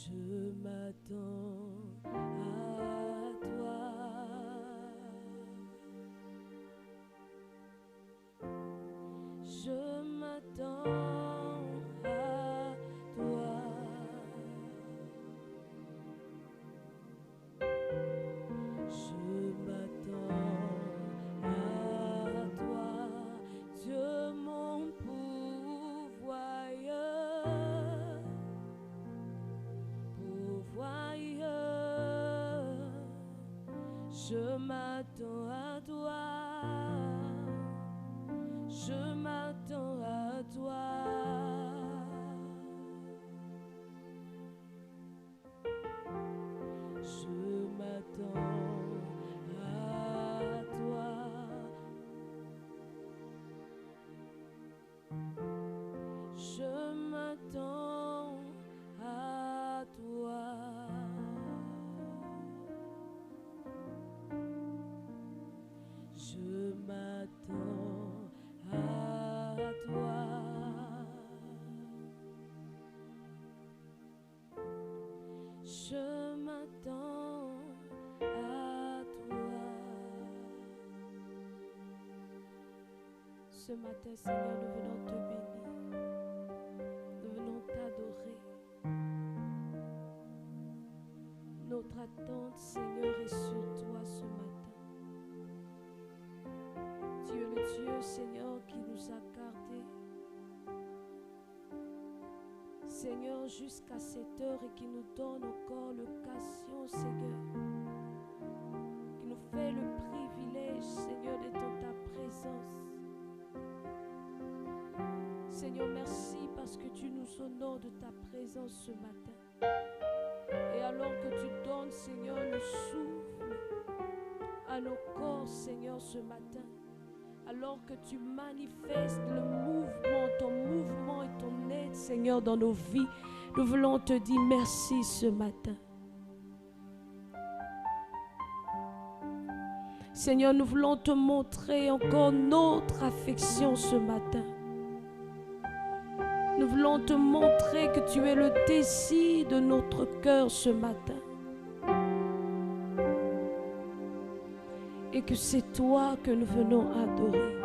Je m'attends à toi. Je m'attends à toi. Je m'attends à toi, Dieu mon pourvoyeur, pourvoyeur. Je m'attends à toi, je m'attends à toi. Je m'attends à toi. Je m'attends à toi. Je m'attends à toi. Je m'attends à toi. Ce matin, Seigneur, nous venons te bénir. Nous venons t'adorer. Notre attente, Seigneur, est sur toi ce matin. Tu es le Dieu, Seigneur, qui nous a gardés. Seigneur, jusqu'à cette heure et qui nous donne encore l'occasion, Seigneur, qui nous fait le privilège, Seigneur, d'être en ta présence. Seigneur, merci parce que tu nous honores de ta présence ce matin. Et alors que tu donnes, Seigneur, le souffle à nos corps, Seigneur, ce matin, alors que tu manifestes le mouvement, ton mouvement et ton aide, Seigneur, dans nos vies, nous voulons te dire merci ce matin. Seigneur, nous voulons te montrer encore notre affection ce matin. Nous voulons te montrer que tu es le désir de notre cœur ce matin. Et que c'est toi que nous venons adorer.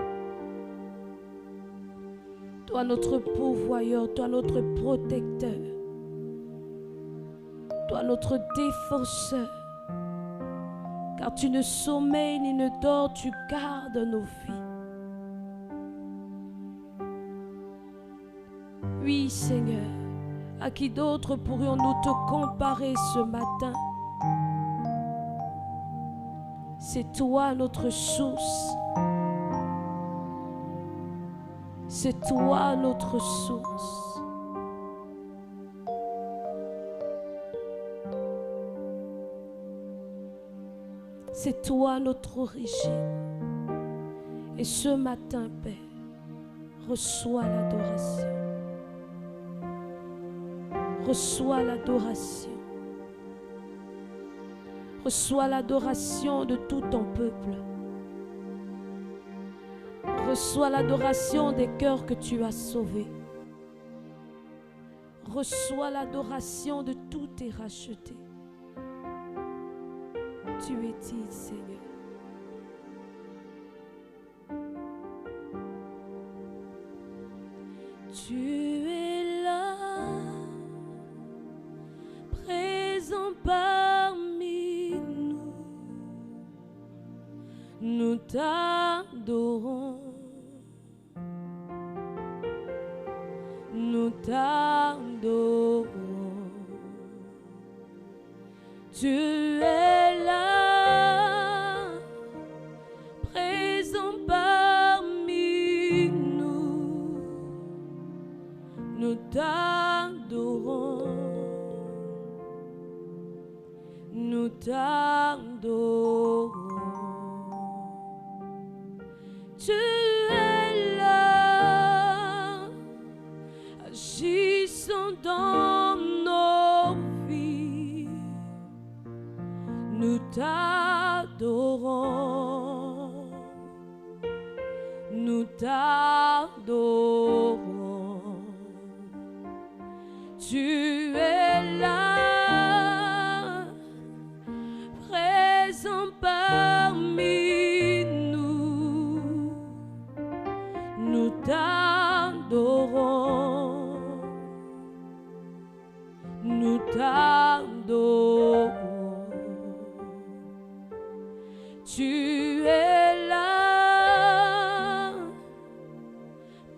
Toi notre pourvoyeur, toi notre protecteur, toi notre défenseur. Car tu ne sommeilles ni ne dors, tu gardes nos vies. Oui, Seigneur, à qui d'autre pourrions-nous te comparer ce matin? C'est toi notre source. C'est toi notre source. C'est toi notre origine. Et ce matin, Père, reçois l'adoration. Reçois l'adoration. Reçois l'adoration de tout ton peuple. Reçois l'adoration des cœurs que tu as sauvés. Reçois l'adoration de tous tes rachetés. Tu es digne, Seigneur. Tu es là, présent parmi nous. Nous t'adorons. Nous t'adorons. Tu es là, présent parmi nous. Nous t'adorons. Nous t'adorons. Tu es là, agissant dans nos vies. Nous t'adorons. Nous t'adorons. Tu es là. nous t'adorons. Tu es là,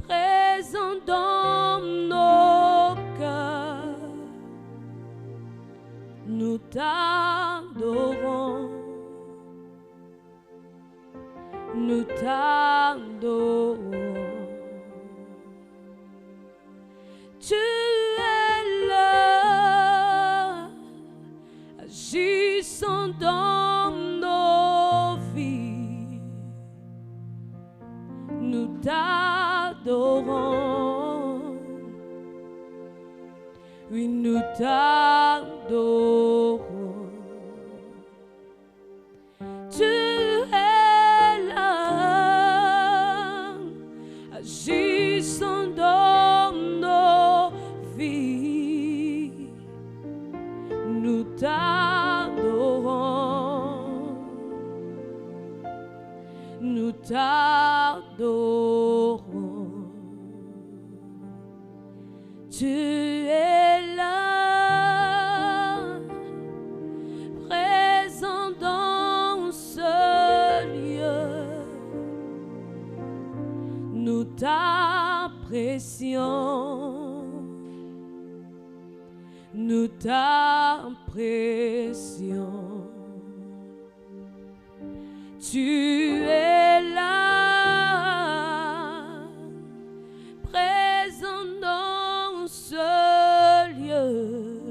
présent dans nos cœurs, nous t'adorons, nous t'adorons. Tu es là, agissant dans nos vies, nous t'adorons, oui nous t'adorons. Tu es là, agissant dans nos vies, nous t'adorons, nous t'adorons. Tu es là, présent dans ce lieu, nous t'apprécions, nous t'apprécions. Tu es là, présent dans ce lieu,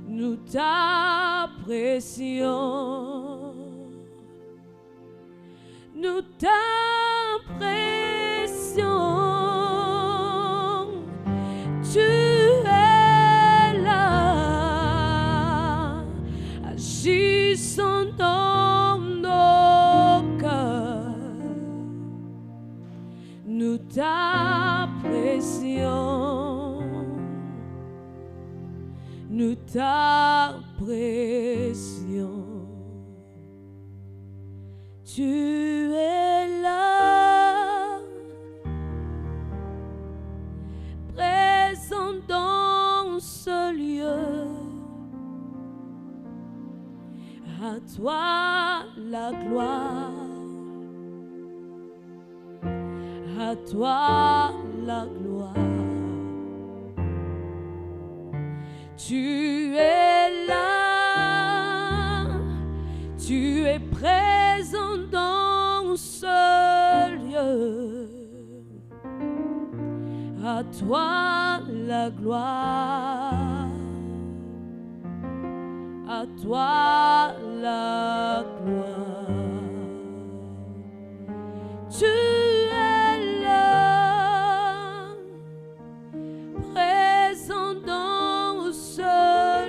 nous t'apprécions, nous t'apprécions. Tu es là, agissant dans nos cœurs, nous t'apprécions, nous t'apprécions. Tu es là, présent dans ce lieu. À toi la gloire, à toi la gloire. Tu es là, tu es présent dans ce lieu. À toi la gloire, à toi la gloire. Tu es là, présent dans ce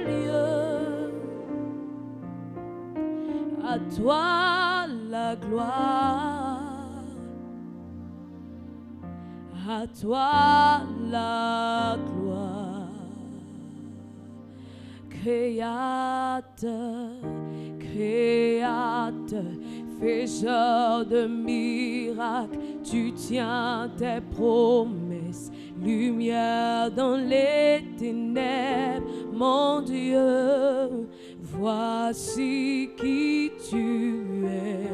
lieu. À toi la gloire, à toi la gloire. Créateur, Créateur, faiseur de miracles, tu tiens tes promesses, lumière dans les ténèbres, mon Dieu, voici qui tu es.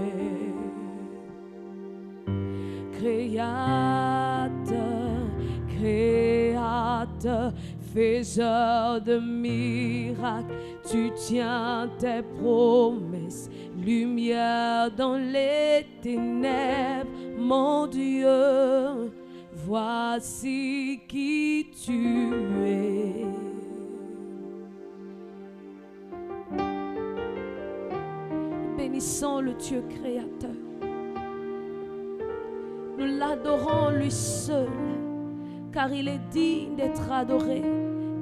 Créateur, Créateur, faiseur de miracles, tu tiens tes promesses, lumière dans les ténèbres, mon Dieu, voici qui tu es. Bénissons le Dieu créateur. Nous l'adorons lui seul, car il est digne d'être adoré,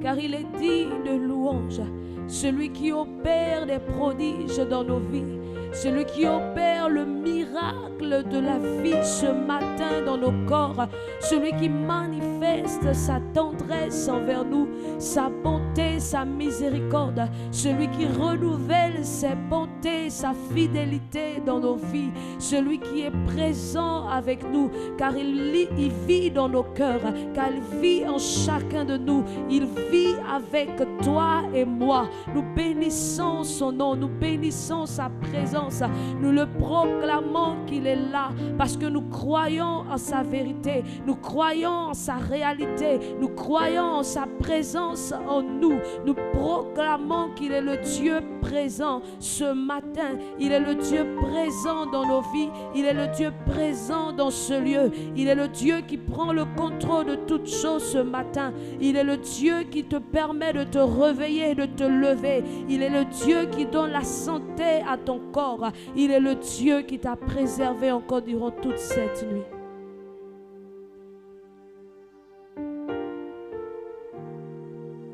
car il est digne de louange. Celui qui opère des prodiges dans nos vies, celui qui opère le miracle de la vie ce matin dans nos corps, celui qui manifeste sa tendresse envers nous, sa bonté, sa miséricorde, celui qui renouvelle ses bontés bonté, sa fidélité dans nos vies. Celui qui est présent avec nous, car il vit dans nos cœurs, car il vit en chacun de nous. Il vit avec toi et moi. Nous bénissons son nom, nous bénissons sa présence. Nous le proclamons qu'il est là parce que nous croyons en sa vérité, nous croyons en sa réalité, nous croyons en sa présence en nous. Nous proclamons qu'il est le Dieu présent ce matin. Il est le Dieu présent dans nos vies. Il est le Dieu présent dans ce lieu. Il est le Dieu qui prend le contrôle de toutes choses ce matin. Il est le Dieu qui te permet de te réveiller, de te lever. Il est le Dieu qui donne la santé à ton corps. Il est le Dieu qui t'a préservé encore durant toute cette nuit.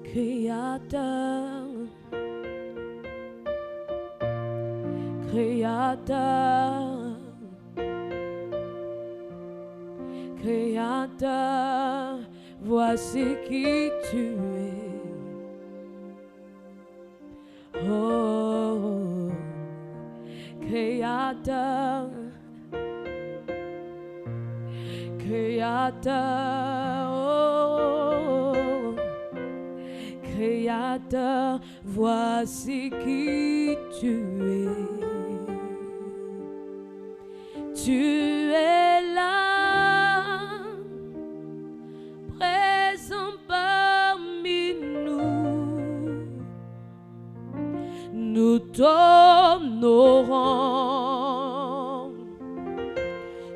Créateur, Créateur, Créateur, voici qui tu es. Oh, Créateur, Créateur, oh, Créateur, voici qui tu es. Tu es là, présent parmi nous. Nous t'honorons,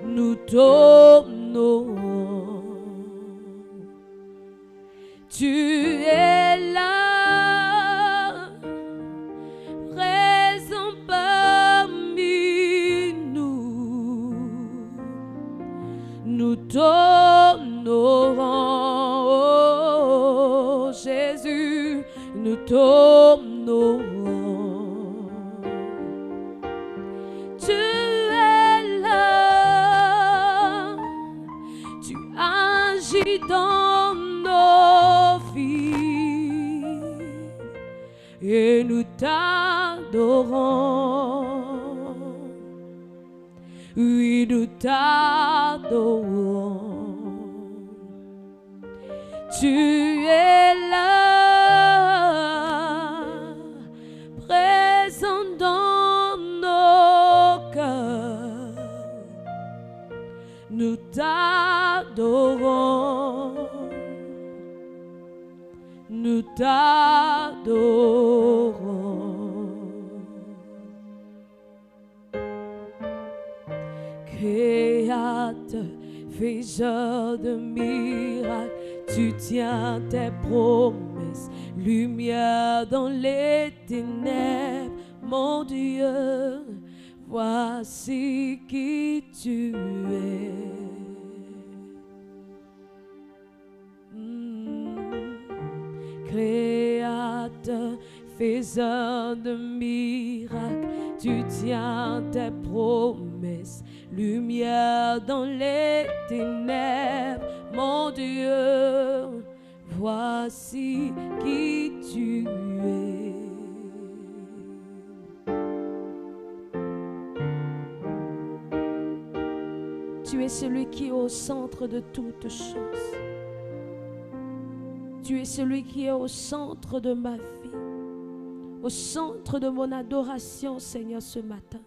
nous t'honorons. Tu es là, présent parmi nous. Nous t'honorons, oh, Jésus, nous t'honorons. Tu es là, tu agis dans nos vies et nous t'adorons. Oui, nous t'adorons. Tu es là, présent dans nos cœurs. Nous t'adorons. Nous t'adorons. Créateur, faiseur de miracles, tu tiens tes promesses, lumière dans les ténèbres, mon Dieu, voici qui tu es. Créateur, faiseur de miracles, tu tiens tes promesses, lumière dans les ténèbres, mon Dieu, voici qui tu es. Tu es celui qui est au centre de toutes choses. Tu es celui qui est au centre de ma vie, au centre de mon adoration, Seigneur, ce matin.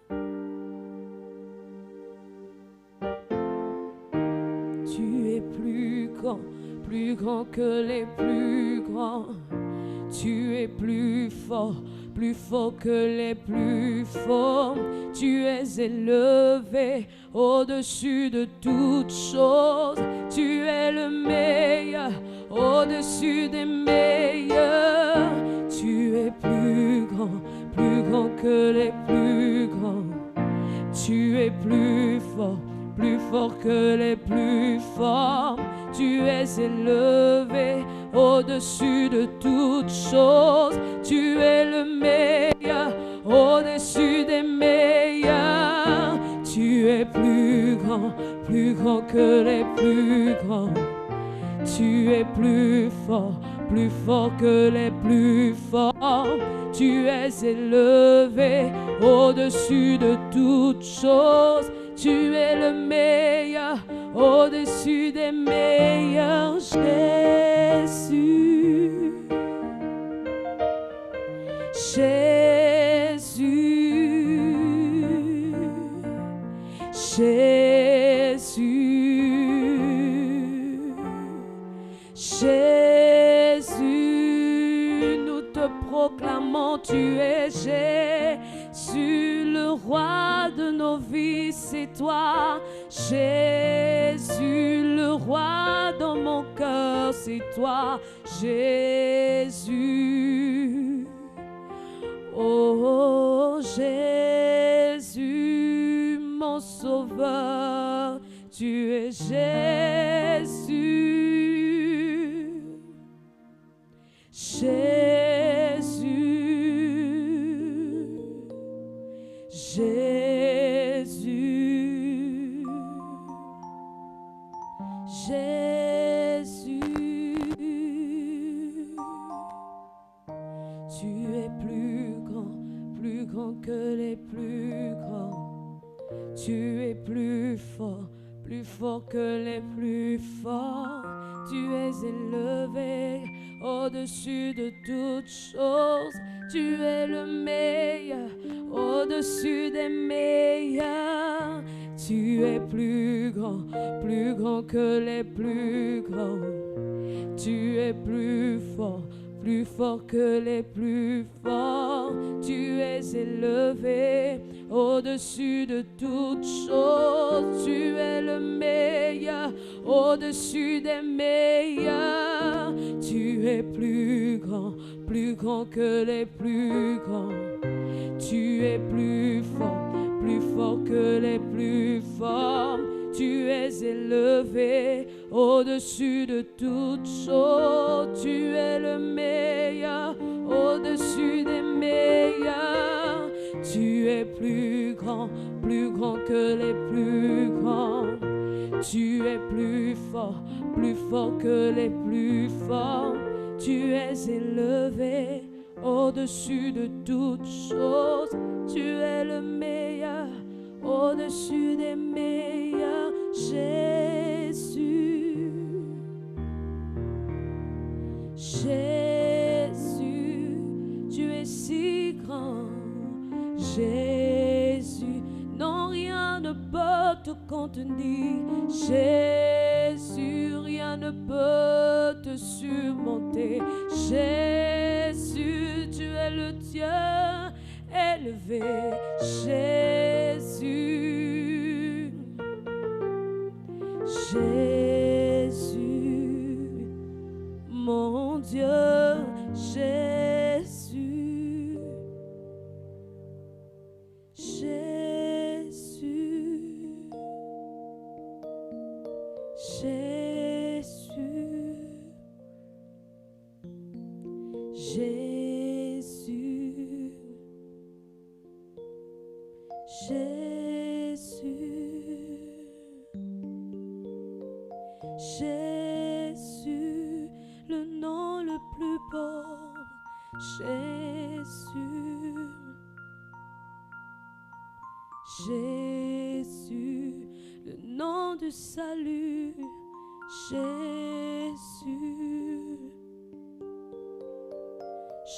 Tu es plus grand que les plus grands. Tu es plus fort que les plus forts. Tu es élevé au-dessus de toutes choses. Tu es le meilleur au-dessus des meilleurs. Tu es plus grand que les plus grands. Tu es plus fort que les plus forts. Tu es élevé au-dessus de toutes choses. Tu es le meilleur au-dessus des meilleurs. Tu es plus grand que les plus grands. Tu es plus fort plus fort que les plus forts. Tu es élevé au-dessus de toutes choses. Tu es le meilleur au-dessus des meilleurs. Jésus, Jésus, Jésus, Jésus, nous te proclamons, tu es Jésus, le roi de nos vies, c'est toi. Jésus, le roi dans mon cœur, c'est toi. Jésus, oh Jésus, mon sauveur, tu es Jésus. Jésus, Jésus, Jésus, tu es plus grand que les plus grands. Tu es plus fort que les plus forts. Tu es élevé au-dessus de toutes choses. Tu es le meilleur au-dessus des meilleurs. Tu es plus grand que les plus grands. Tu es plus fort que les plus forts. Tu es élevé au-dessus de toutes choses. Tu es le meilleur au-dessus des meilleurs. Tu es plus grand que les plus grands. Tu es plus fort que les plus forts. Tu es élevé au-dessus de toutes choses. Tu es le meilleur au-dessus des meilleurs. Tu es plus grand que les plus grands. Tu es plus fort que les plus forts. Tu es élevé au-dessus de toutes choses. Tu es le meilleur au-dessus des meilleurs. Jésus, Jésus, tu es si grand. Jésus, non, rien ne peut te contenir. Jésus, rien ne peut te surmonter. Jésus, tu es le Dieu élevé. Jésus, Jésus, mon Dieu, Jésus, Jésus, Jésus, Jésus, Jésus, le nom le plus beau. Jésus, Jésus, le nom du salut. Jésus,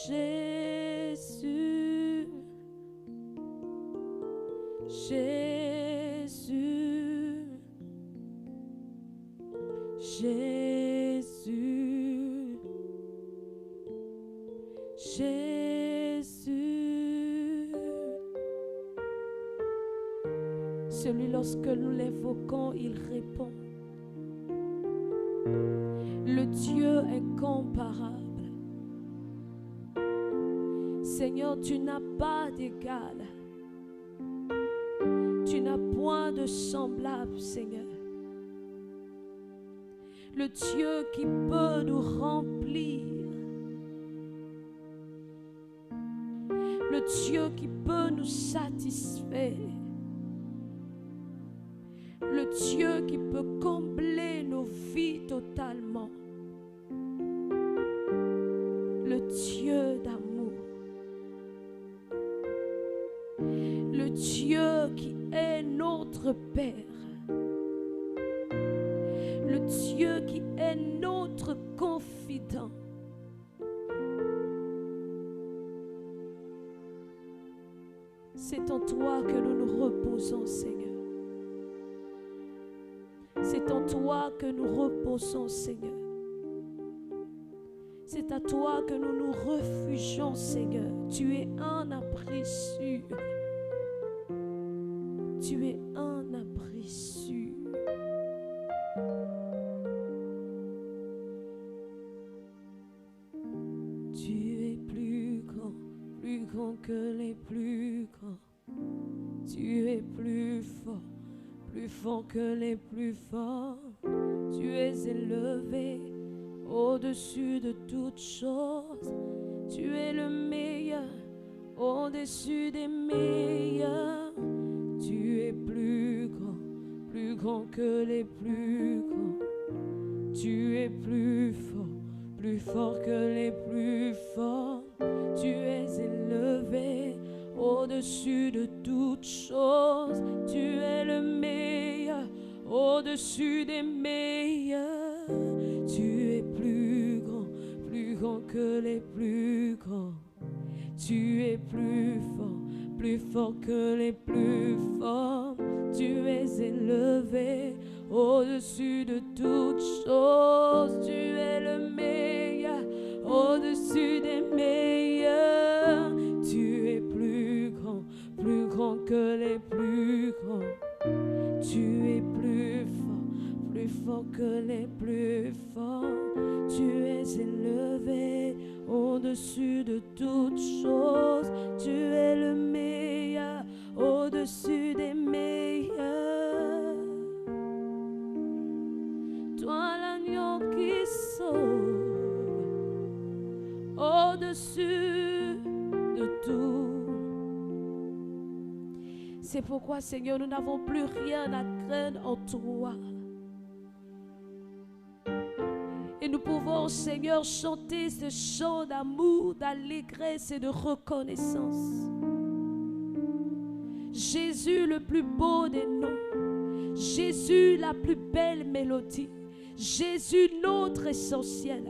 Jésus, Jésus, Jésus, Jésus. Celui, lorsque nous l'évoquons, il répond. Le Dieu incomparable. Seigneur, tu n'as pas d'égal. Tu n'as point de semblable, Seigneur. Le Dieu qui peut nous remplir. Le Dieu qui peut nous satisfaire. Le Dieu qui peut combler nos vies totalement. le Dieu d'amour, le Dieu qui est notre Père, le Dieu qui est notre confident. C'est en toi que nous nous reposons, Seigneur. C'est en toi que nous reposons, Seigneur. C'est à toi que nous nous réfugions, Seigneur. Tu es un abri sûr. Tu es un abri sûr. Tu es plus grand que les plus grands. Tu es plus fort que les plus forts. Tu es élevé au-dessus de toutes choses. Tu es le meilleur au-dessus des meilleurs. Tu es plus grand que les plus grands. Tu es plus fort que les plus forts. Tu es élevé au-dessus de toutes choses. Tu es le meilleur au-dessus des meilleurs. Tu es plus grand que les plus grands. Tu es plus fort que les plus forts. Tu es élevé au-dessus de toutes choses. Tu es le meilleur au-dessus des meilleurs. Tu es plus grand que les plus grands. Tu es plus fort que les plus forts. Tu es élevé au-dessus de toutes choses. Tu es le meilleur au-dessus des meilleurs. Toi l'agneau qui sauve au-dessus de tout. C'est pourquoi, Seigneur, nous n'avons plus rien à craindre en toi. Et nous pouvons, Seigneur, chanter ce chant d'amour, d'allégresse et de reconnaissance. Jésus, le plus beau des noms. Jésus, la plus belle mélodie. Jésus, notre essentiel.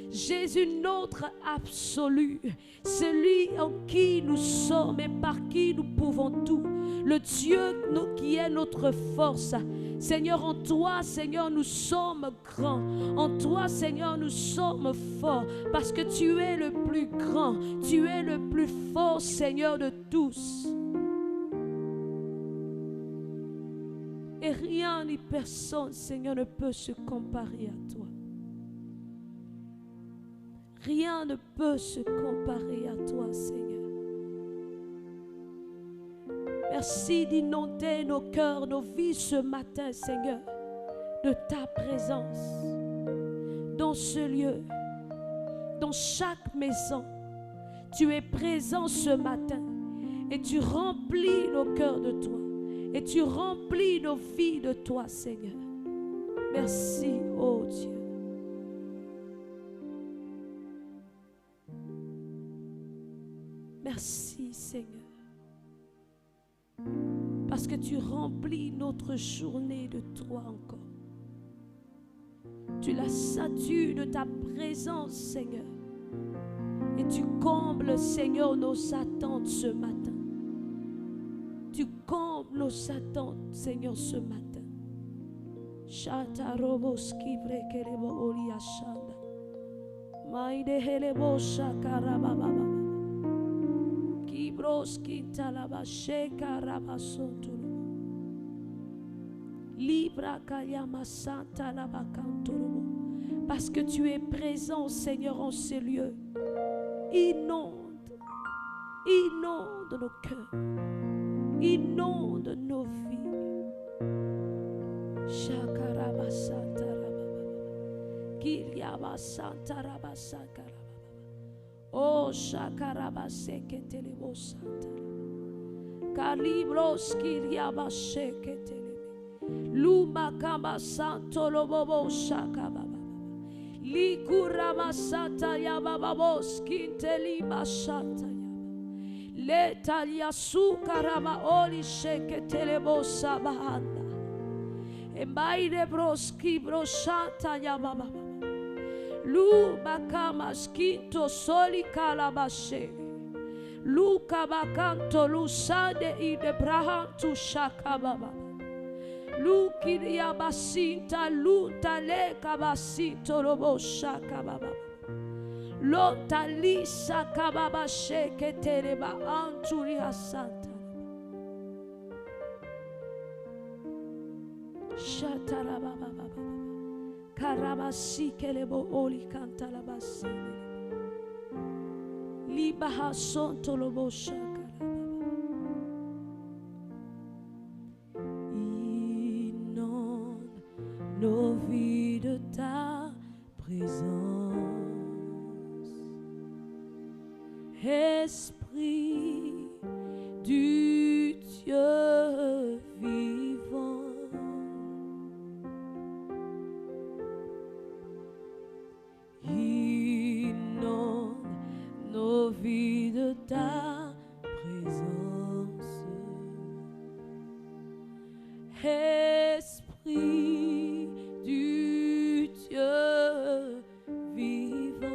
Jésus, notre absolu. Celui en qui nous sommes et par qui nous pouvons tout. Le Dieu qui est notre force. Seigneur, en toi, Seigneur, nous sommes grands. En toi, Seigneur, nous sommes forts. Parce que tu es le plus grand. Tu es le plus fort, Seigneur, de tous. Et rien ni personne, Seigneur, ne peut se comparer à toi. Rien ne peut se comparer à toi, Seigneur. Merci d'inonder nos cœurs, nos vies ce matin, Seigneur, de ta présence dans ce lieu, dans chaque maison. Tu es présent ce matin et tu remplis nos cœurs de toi et tu remplis nos vies de toi, Seigneur. Merci, oh Dieu. Merci, Seigneur. Parce que tu remplis notre journée de toi encore. Tu la satures de ta présence, Seigneur. Et tu combles, Seigneur, nos attentes ce matin. Tu combles nos attentes, Seigneur, ce matin. Shata roboski brekelebo oliashanda. Maide helebo shakarababa. Kibroski talaba shekarabasotulu. Libra kayama santa labakantulu. Parce que tu es présent, Seigneur, en ces lieux. Inonde nos cœurs. Inonde nos vies. Shakarabasanta rababa. Kiryabasanta rabasakara. Oh, shakarabaseke santa. Kalibros kiryabasheke telebe. Luma kama santo lobobo shakababa. Likuramasata yabababos kinteli masata yaba. Letalia sukarama oli sheketelebo sabahanda. Embaire broski broshata yabababa. Lu bakama skinto soli kalabashe. Lu kabakanto lu sade ide brahantu shakababa. Lu kiria basinta lu tale kabasito robo shakababa. Lo talisa kababa sheketeleba anturia santa. Shatarababa. Karabasi kelebo oli kanta la basine. Libaha sonto lobo shakara. Inonde nos vies de ta présence. Esprit du Dieu vivant. Nos vies de ta présence. Esprit du Dieu vivant.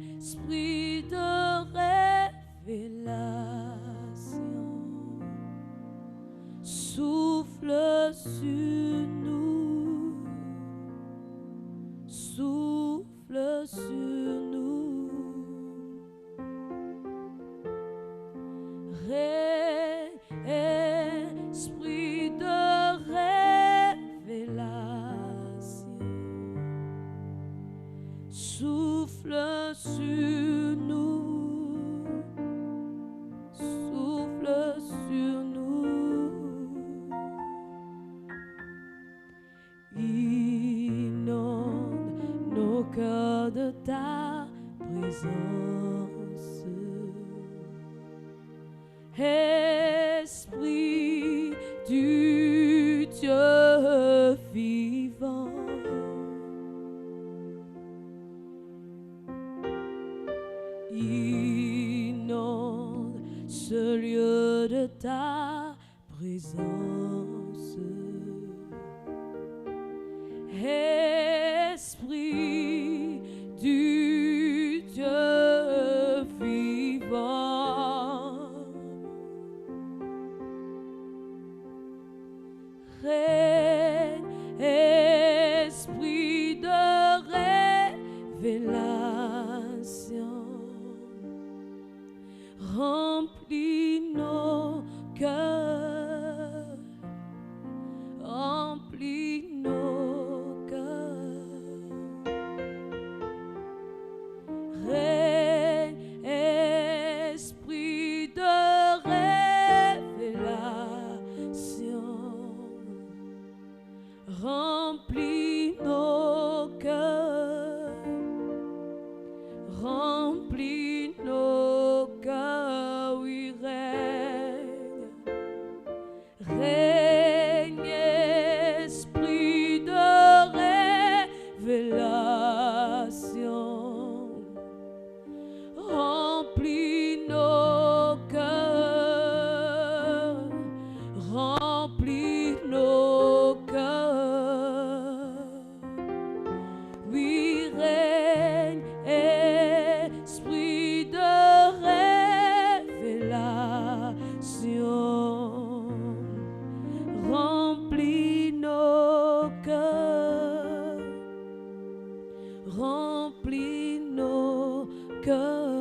Esprit de révélation. Souffle sur nous, souffle sur nous, esprit de révélation, souffle sur nous, souffle sur nous. Inonde nos cœurs de ta présence. Esprit du Dieu vivant. Inonde ce lieu de ta présence. Esprit du Dieu vivant. Esprit de révélation. Remplis nos cœurs. Remplis nos cœurs. Esprit de révélation. Remplis nos cœurs. Remplis nos cœurs, oui, règne. Règne, esprit de révélation. Remplis nos cœurs. Remplis nos cœurs. Oui, règne, esprit de révélation. Remplis nos cœurs. Remplis nos cœurs.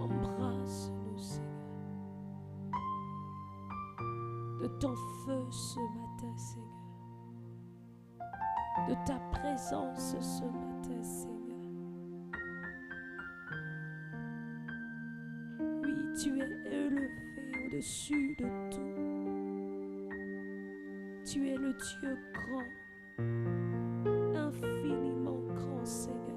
Embrasse-nous, Seigneur, de ton feu ce matin, Seigneur, de ta présence ce matin, Seigneur. Oui, tu es élevé au-dessus de tout. Tu es le Dieu grand, infiniment grand, Seigneur.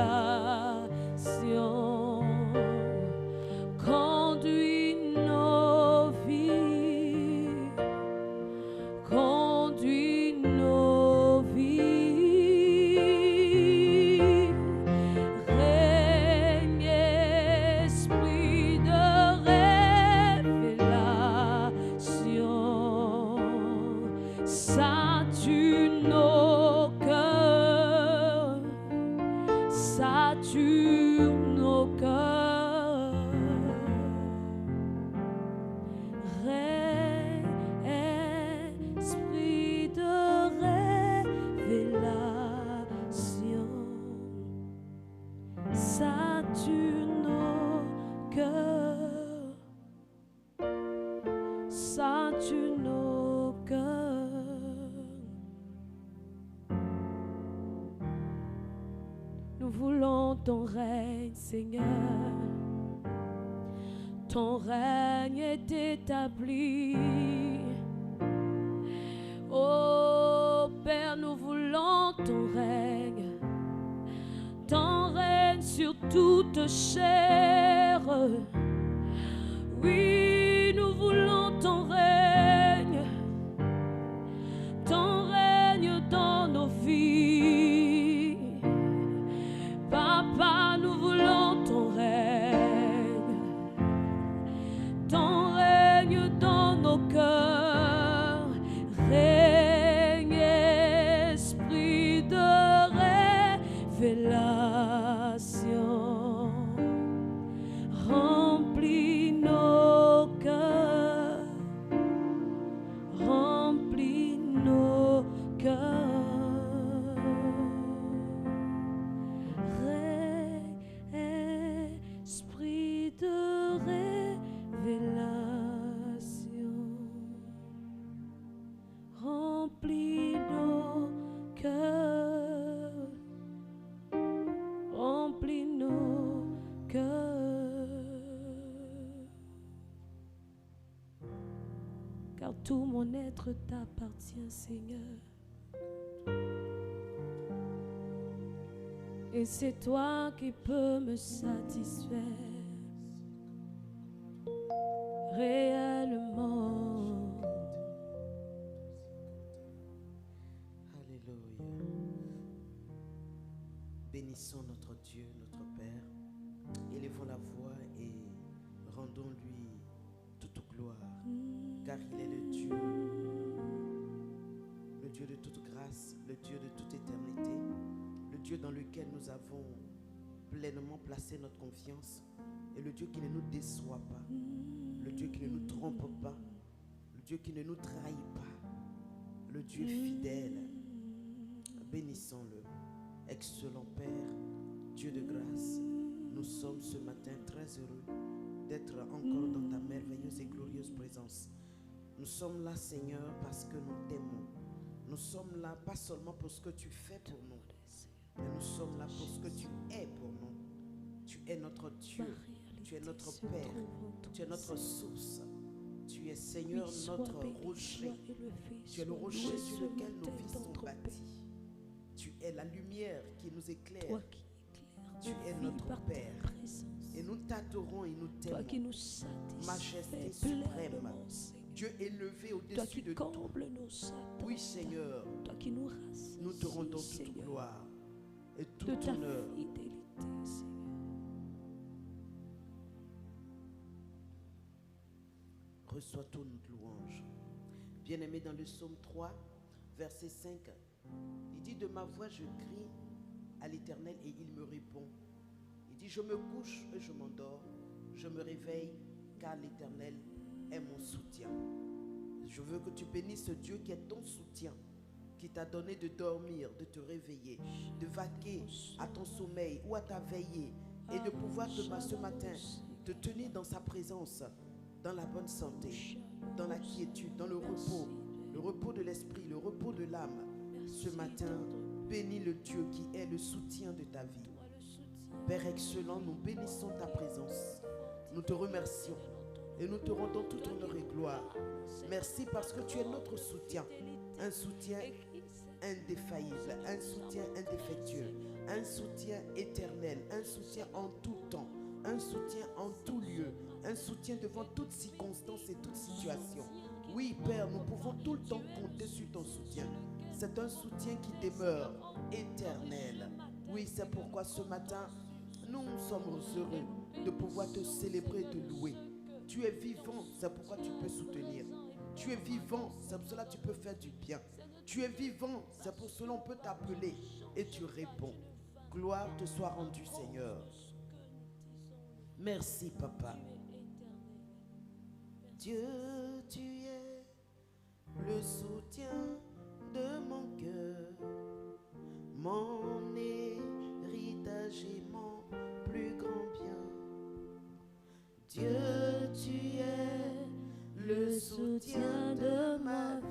révélation. Conduis nos vies, conduis nos vies. Règne esprit de révélation, sature nos cœurs, sature nos cœurs. Esprit de révélation, sature nos cœurs, sature nos cœurs. Nous voulons ton règne, Seigneur. Ton règne est établi. Oh Père, nous voulons ton règne sur toute chair. Oui, nous voulons ton règne dans nos vies. Papa, nous voulons ton règne dans nos cœurs. Règne esprit de révélation, remplis nos cœurs, remplis nos cœurs. Règne esprit de révélation, remplis nos cœurs, remplis nos cœurs. Car tout mon être t'appartient, Seigneur. Et c'est toi qui peux me satisfaire réellement. Alléluia. Bénissons notre Dieu, notre Père. Élevons la voix et rendons-lui toute gloire. Car il est le Dieu de toute grâce, le Dieu de toute éternité, le Dieu dans lequel nous avons pleinement placé notre confiance, et le Dieu qui ne nous déçoit pas, le Dieu qui ne nous trompe pas, le Dieu qui ne nous trahit pas, le Dieu fidèle. Bénissons-le. Excellent Père, Dieu de grâce, nous sommes ce matin très heureux d'être encore dans ta merveilleuse et glorieuse présence. Nous sommes là, Seigneur, parce que nous t'aimons. Nous sommes là pas seulement pour ce que tu fais pour nous, mais nous sommes là pour ce que tu es pour nous. Tu es notre Dieu, tu es notre Père, tu es notre source. Tu es, Seigneur, notre rocher. Tu es le rocher sur lequel nos vies sont bâties. Tu es la lumière qui nous éclaire. Tu es notre Père. Et nous t'adorons et nous t'aimons. Majesté suprême, Dieu élevé au-dessus de tout. Oui, Seigneur, nous te rendons toute gloire et tout honneur. Reçois toute notre louange. Bien-aimé, dans le psaume 3, verset 5, il dit: de ma voix je crie à l'Éternel et il me répond. Il dit: je me couche et je m'endors, je me réveille car l'Éternel est mon soutien. Je veux que tu bénisses ce Dieu qui est ton soutien, qui t'a donné de dormir, de te réveiller, de vaquer à ton sommeil ou à ta veillée et de pouvoir ce matin te tenir dans sa présence, dans la bonne santé, dans la quiétude, dans le repos de l'esprit, le repos de l'âme. Ce matin, bénis le Dieu qui est le soutien de ta vie. Père excellent, nous bénissons ta présence. Nous te remercions et nous te rendons tout honneur et gloire. Merci parce que tu es notre soutien. Un soutien indéfaillible, un soutien indéfectueux, un soutien éternel. soutien en tout temps, un soutien en tout lieu, un soutien devant toutes circonstances et toutes situations. Oui, Père, nous pouvons tout le temps compter sur ton soutien. C'est un soutien qui demeure éternel. Oui, c'est pourquoi ce matin, nous sommes heureux de pouvoir te célébrer, te louer. Tu es vivant, c'est pourquoi tu peux soutenir. Tu es vivant, c'est pour cela que tu peux faire du bien. Tu es vivant, c'est pour cela qu'on peut t'appeler et tu réponds. Gloire te soit rendue, Seigneur. Merci, Papa. Dieu, tu es le soutien de mon cœur, mon héritage et mon plus grand bien. Dieu, tu es le soutien de ma vie.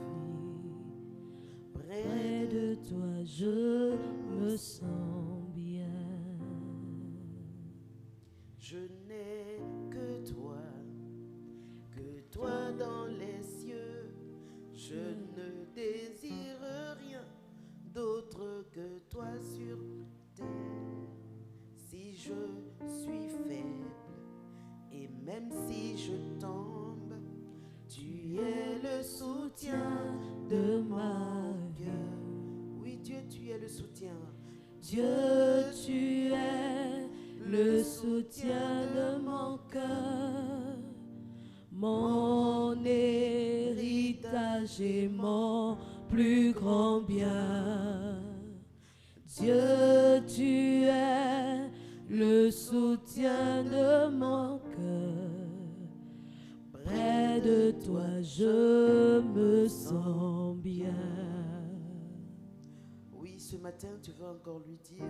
Près de toi, je me sens bien. Je n'ai que toi dans les cieux. Je ne désire rien d'autre que toi sur terre. Si je suis faible et même si je tombe, tu es le soutien de ma vie. Oui, Dieu, tu es le soutien. Dieu, tu es le soutien de mon cœur, mon héritage et mon plus grand bien. Dieu, tu es le soutien de mon cœur. Près de toi, je me sens bien. Oui, ce matin, tu veux encore lui dire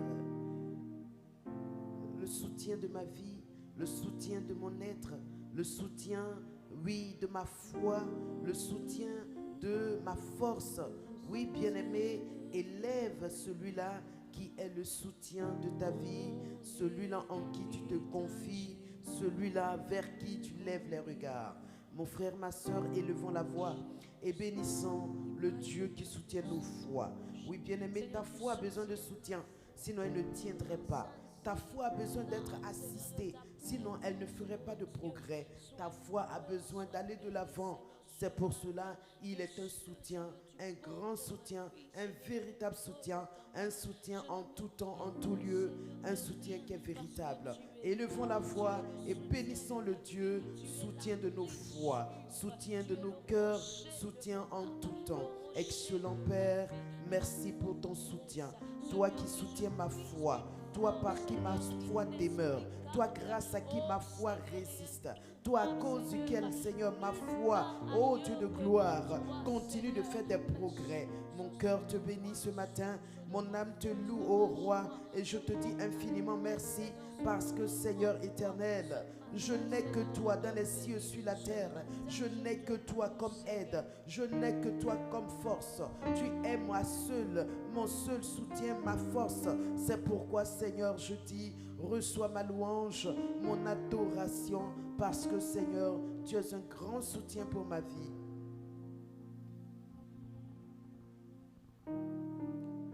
le soutien de ma vie, le soutien de mon être, le soutien, oui, de ma foi, le soutien de ma force. Oui, bien-aimé, élève celui-là qui est le soutien de ta vie, celui-là en qui tu te confies, celui-là vers qui tu lèves les regards. Mon frère, ma soeur, élevons la voix et bénissons le Dieu qui soutient nos foi. Oui, bien-aimé, ta foi a besoin de soutien, sinon elle ne tiendrait pas. Ta foi a besoin d'être assistée, sinon elle ne ferait pas de progrès. Ta foi a besoin d'aller de l'avant. C'est pour cela il est un soutien, un grand soutien, un véritable soutien, un soutien en tout temps, en tout lieu, un soutien qui est véritable. Élevons la voix et bénissons le Dieu, soutien de nos foi, soutien de nos cœurs, soutien en tout temps. Excellent Père, merci pour ton soutien. Toi qui soutiens ma foi, toi par qui ma foi demeure, toi grâce à qui ma foi résiste, toi à cause duquel, Seigneur, ma foi, ô Dieu de gloire, continue de faire des progrès. Mon cœur te bénit ce matin, mon âme te loue, ô Roi, et je te dis infiniment merci parce que, Seigneur éternel, je n'ai que toi dans les cieux, sur la terre. Je n'ai que toi comme aide. Je n'ai que toi comme force. Tu es moi seul, mon seul soutien, ma force. C'est pourquoi, Seigneur, je dis, reçois ma louange, mon adoration, parce que, Seigneur, tu es un grand soutien pour ma vie.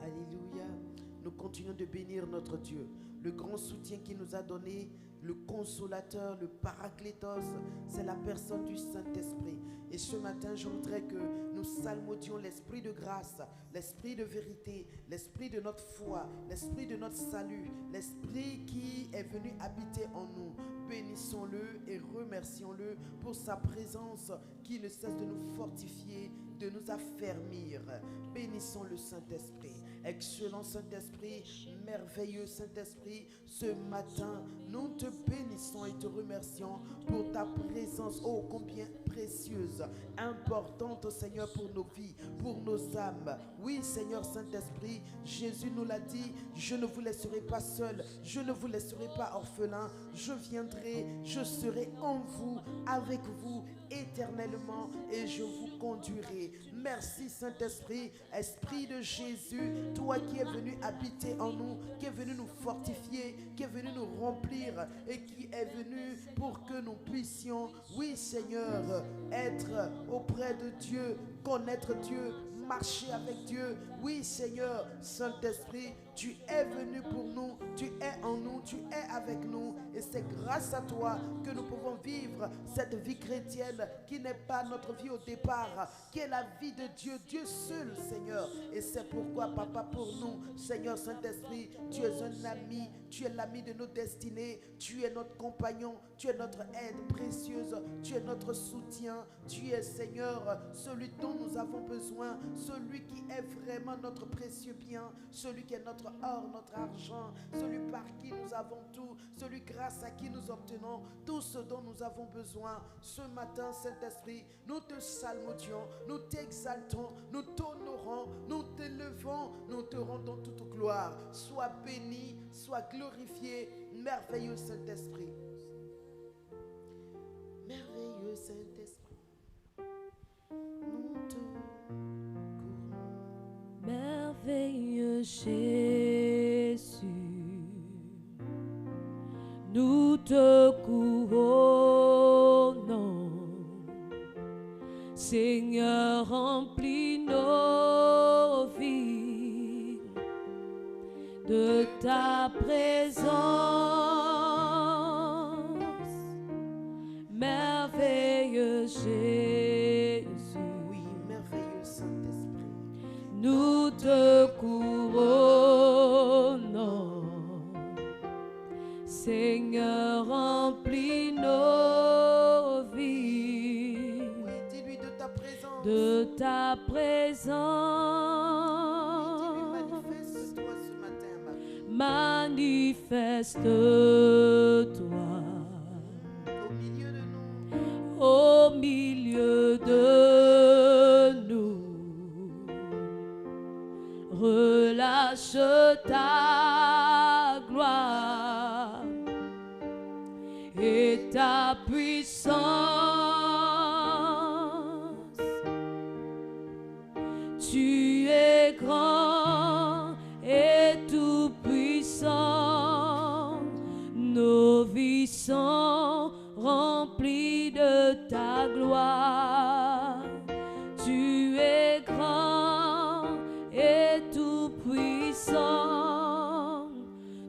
Alléluia. Nous continuons de bénir notre Dieu, le grand soutien qu'il nous a donné. Le consolateur, le paraclétos, c'est la personne du Saint-Esprit. Et ce matin, je voudrais que nous salmodions l'esprit de grâce, l'esprit de vérité, l'esprit de notre foi, l'esprit de notre salut, l'esprit qui est venu habiter en nous. Bénissons-le et remercions-le pour sa présence qui ne cesse de nous fortifier, de nous affermir. Bénissons le Saint-Esprit. Excellent Saint-Esprit, merveilleux Saint-Esprit, ce matin, nous te bénissons et te remercions pour ta présence, ô combien précieuse, importante, Seigneur, pour nos vies, pour nos âmes. Oui, Seigneur Saint-Esprit, Jésus nous l'a dit, je ne vous laisserai pas seul, je ne vous laisserai pas orphelin, je viendrai, je serai en vous, avec vous, éternellement, et je vous conduirai. Merci Saint-Esprit, Esprit de Jésus, toi qui es venu habiter en nous, qui est venu nous fortifier, qui est venu nous remplir et qui est venu pour que nous puissions, oui Seigneur, être auprès de Dieu, connaître Dieu, marcher avec Dieu. Oui Seigneur, Saint-Esprit, Tu es venu pour nous, tu es en nous, tu es avec nous. Et c'est grâce à toi que nous pouvons vivre cette vie chrétienne qui n'est pas notre vie au départ, qui est la vie de Dieu, Dieu seul, Seigneur. Et c'est pourquoi, Papa, pour nous, Seigneur Saint-Esprit, tu es un ami, tu es l'ami de nos destinées, tu es notre compagnon, tu es notre aide précieuse, tu es notre soutien, tu es, Seigneur, celui dont nous avons besoin, celui qui est vraiment notre précieux bien, celui qui est notre or, notre argent, celui par qui nous avons tout, celui grâce à qui nous obtenons tout ce dont nous avons besoin. Ce matin, Saint-Esprit, nous te salmodions, nous t'exaltons, nous t'honorons, nous t'élevons, nous te rendons toute gloire. Sois béni, sois glorifié, merveilleux Saint-Esprit. Merveilleux Saint-Esprit, nous te courons. Merveilleux Jésus, nous te couronnons. Seigneur, remplis nos vies de ta présence. Merveilleux Jésus, Oui, merveilleux Saint-Esprit, nous te couronnons. Seigneur, remplis nos vies oui, dis-lui de ta présence. de ta présence. Oui, dis-lui, manifeste-toi ce matin, ma vie. Manifeste-toi Au milieu de nous, au milieu de nous. Relâche ta gloire et ta puissance. Tu es grand et tout puissant. Nos vies sont remplies de ta gloire. Tu es grand et tout puissant.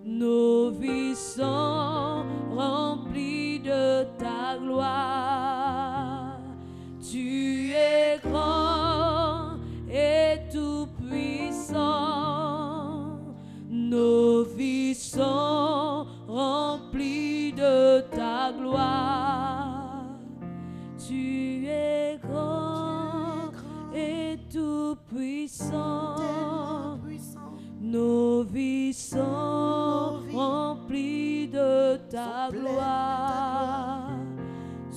Nos vies sont remplies de ta gloire. Tu es grand et tout puissant. Nos vies sont remplies de ta gloire. Tu es grand et tout puissant. tellement puissant. Nos vies sont remplies de ta pleines de ta gloire.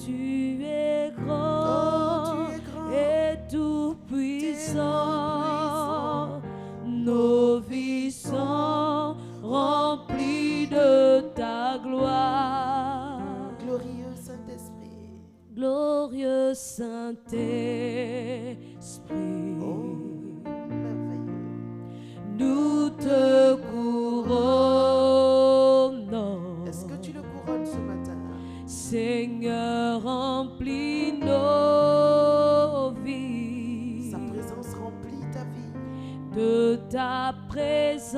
Tu es grand, Oh, tu es grand, et tout puissant. Nos vies sont remplies de ta gloire. Glorieux Saint-Esprit. Glorieux Saint-Esprit, Oh, merveilleux. nous te couronnons. Est-ce que tu le couronnes ce matin? Seigneur, remplis nos vies Sa présence remplit ta vie. de ta présence.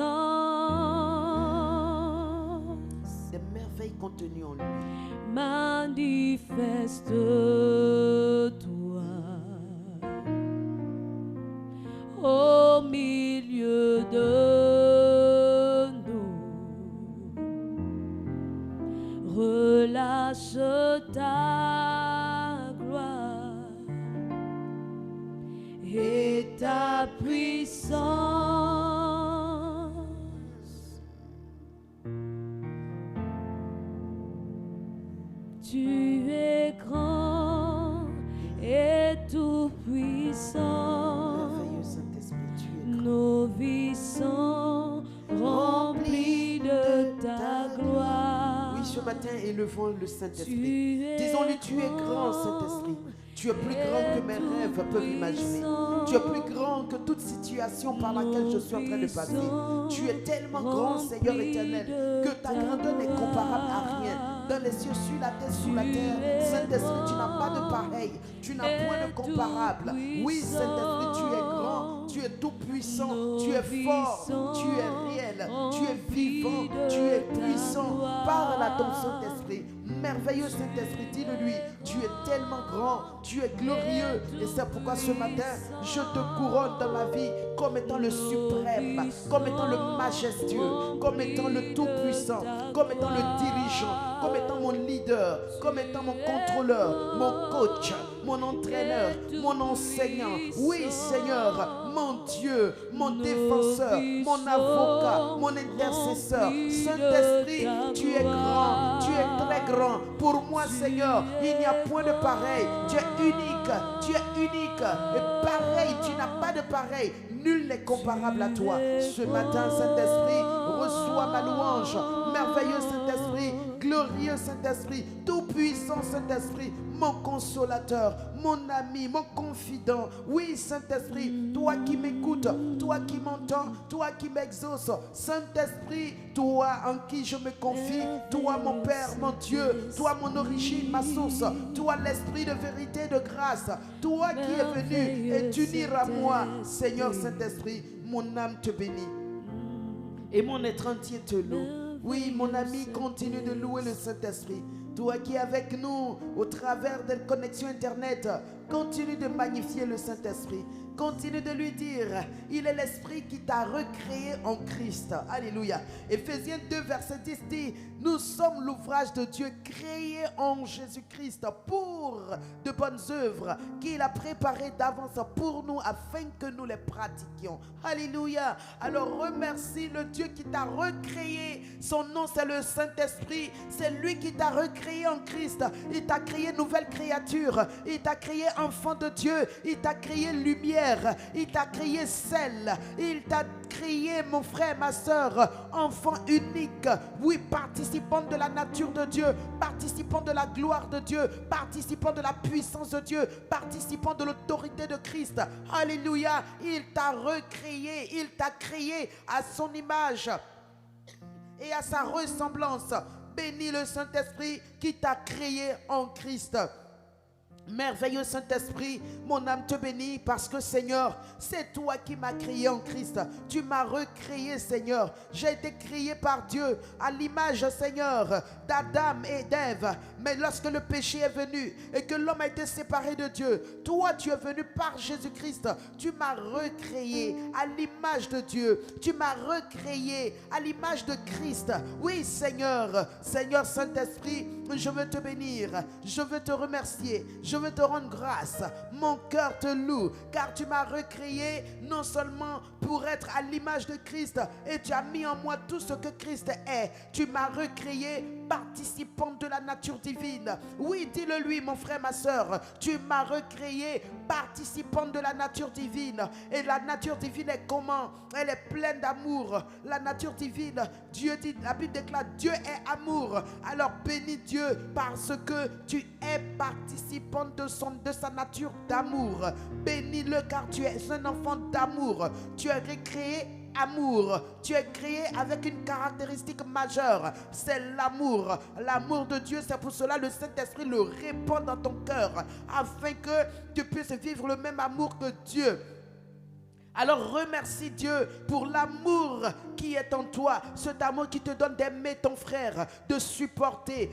Des merveilles contenues en lui. Manifeste-toi au milieu de nous. Relâche ta gloire et ta puissance. Tu es grand et tout puissant. Merveilleux Saint-Esprit, tu es grand. Nos vies sont remplies de ta gloire. Oui, ce matin, élevons le Saint-Esprit. Tu es Disons-lui, tu es grand, Saint-Esprit. Tu es plus grand que mes rêves peuvent imaginer. Tu es plus grand que toute situation par laquelle je suis en train de passer. Tu es tellement grand, Seigneur éternel, que ta grandeur n'est comparable à rien. D'un les cieux, sur la terre, sous la terre. Saint-Esprit, tu n'as pas de pareil. Tu n'as point de comparable. Oui, Saint-Esprit, tu es grand, tu es tout puissant, tu es fort, tu es réel, tu es vivant, tu es puissant. Parle à ton Saint-Esprit. Merveilleux Saint-Esprit, dis-le-lui, tu es tellement grand, tu es glorieux. Et c'est pourquoi ce matin, je te couronne dans ma vie comme étant le suprême, comme étant le majestueux, comme étant le tout-puissant, comme étant le dirigeant, comme étant mon leader, comme étant mon contrôleur, mon coach, mon entraîneur, mon enseignant. Oui, Seigneur, mon Dieu, mon défenseur, mon avocat, mon intercesseur. Saint-Esprit, tu es grand, tu es très grand. Pour moi, Seigneur, il n'y a point de pareil. Tu es unique, tu es unique. Et pareil, tu n'as pas de pareil. Nul n'est comparable à toi. Ce matin, Saint-Esprit, reçois ma louange. Merveilleux Saint-Esprit, glorieux Saint-Esprit, tout-puissant Saint-Esprit, mon consolateur, mon ami, mon confident. Oui, Saint-Esprit, toi qui m'écoutes, toi qui m'entends, toi qui m'exauces. Saint-Esprit, toi en qui je me confie, toi mon Père, mon Dieu, toi mon origine, ma source, toi l'Esprit de vérité et de grâce, toi qui es venu et t'unir à moi, Seigneur Saint-Esprit, mon âme te bénit et mon être entier te loue. Oui, mon ami, continue de louer le Saint-Esprit. Toi qui es avec nous au travers de la connexion Internet, continue de magnifier le Saint-Esprit. Continue de lui dire, il est l'Esprit qui t'a recréé en Christ. Alléluia. Éphésiens 2, verset 10 dit, nous sommes l'ouvrage de Dieu créé en Jésus-Christ pour de bonnes œuvres qu'il a préparées d'avance pour nous afin que nous les pratiquions. Alléluia. Alors remercie le Dieu qui t'a recréé. Son nom c'est le Saint-Esprit. C'est lui qui t'a recréé en Christ. Il t'a créé nouvelle créature. Il t'a créé enfant de Dieu. Il t'a créé lumière. Il t'a créé sel. Il t'a créé, mon frère, ma soeur, enfant unique. Oui, participant de la nature de Dieu, participant de la gloire de Dieu, participant de la puissance de Dieu, participant de l'autorité de Christ. Alléluia. Il t'a recréé. Il t'a créé à son image et à sa ressemblance. Bénis le Saint-Esprit qui t'a créé en Christ. Merveilleux Saint-Esprit, mon âme te bénit parce que Seigneur, c'est toi qui m'as créé en Christ. Tu m'as recréé, Seigneur. J'ai été créé par Dieu à l'image, Seigneur, d'Adam et d'Ève. Mais lorsque le péché est venu et que l'homme a été séparé de Dieu, toi tu es venu par Jésus-Christ. Tu m'as recréé à l'image de Dieu. Tu m'as recréé à l'image de Christ. Oui, Seigneur, Seigneur Saint-Esprit, je veux te bénir. Je veux te remercier. Je veux te rendre grâce. Mon cœur te loue, car tu m'as recréé non seulement pour être à l'image de Christ, et tu as mis en moi tout ce que Christ est. Tu m'as recréé participant de la nature divine. Oui, dis-le lui, mon frère, ma soeur. Tu m'as recréé participant de la nature divine. Et la nature divine est comment? Elle est pleine d'amour. La nature divine, Dieu dit, la Bible déclare, Dieu est amour. Alors bénis Dieu parce que tu es participant de sa nature d'amour. Bénis-le car tu es un enfant d'amour. Tu es recréé amour. Tu es créé avec une caractéristique majeure, c'est l'amour. L'amour de Dieu, c'est pour cela le Saint-Esprit le répand dans ton cœur afin que tu puisses vivre le même amour que Dieu. Alors remercie Dieu pour l'amour qui est en toi, cet amour qui te donne d'aimer ton frère, de supporter,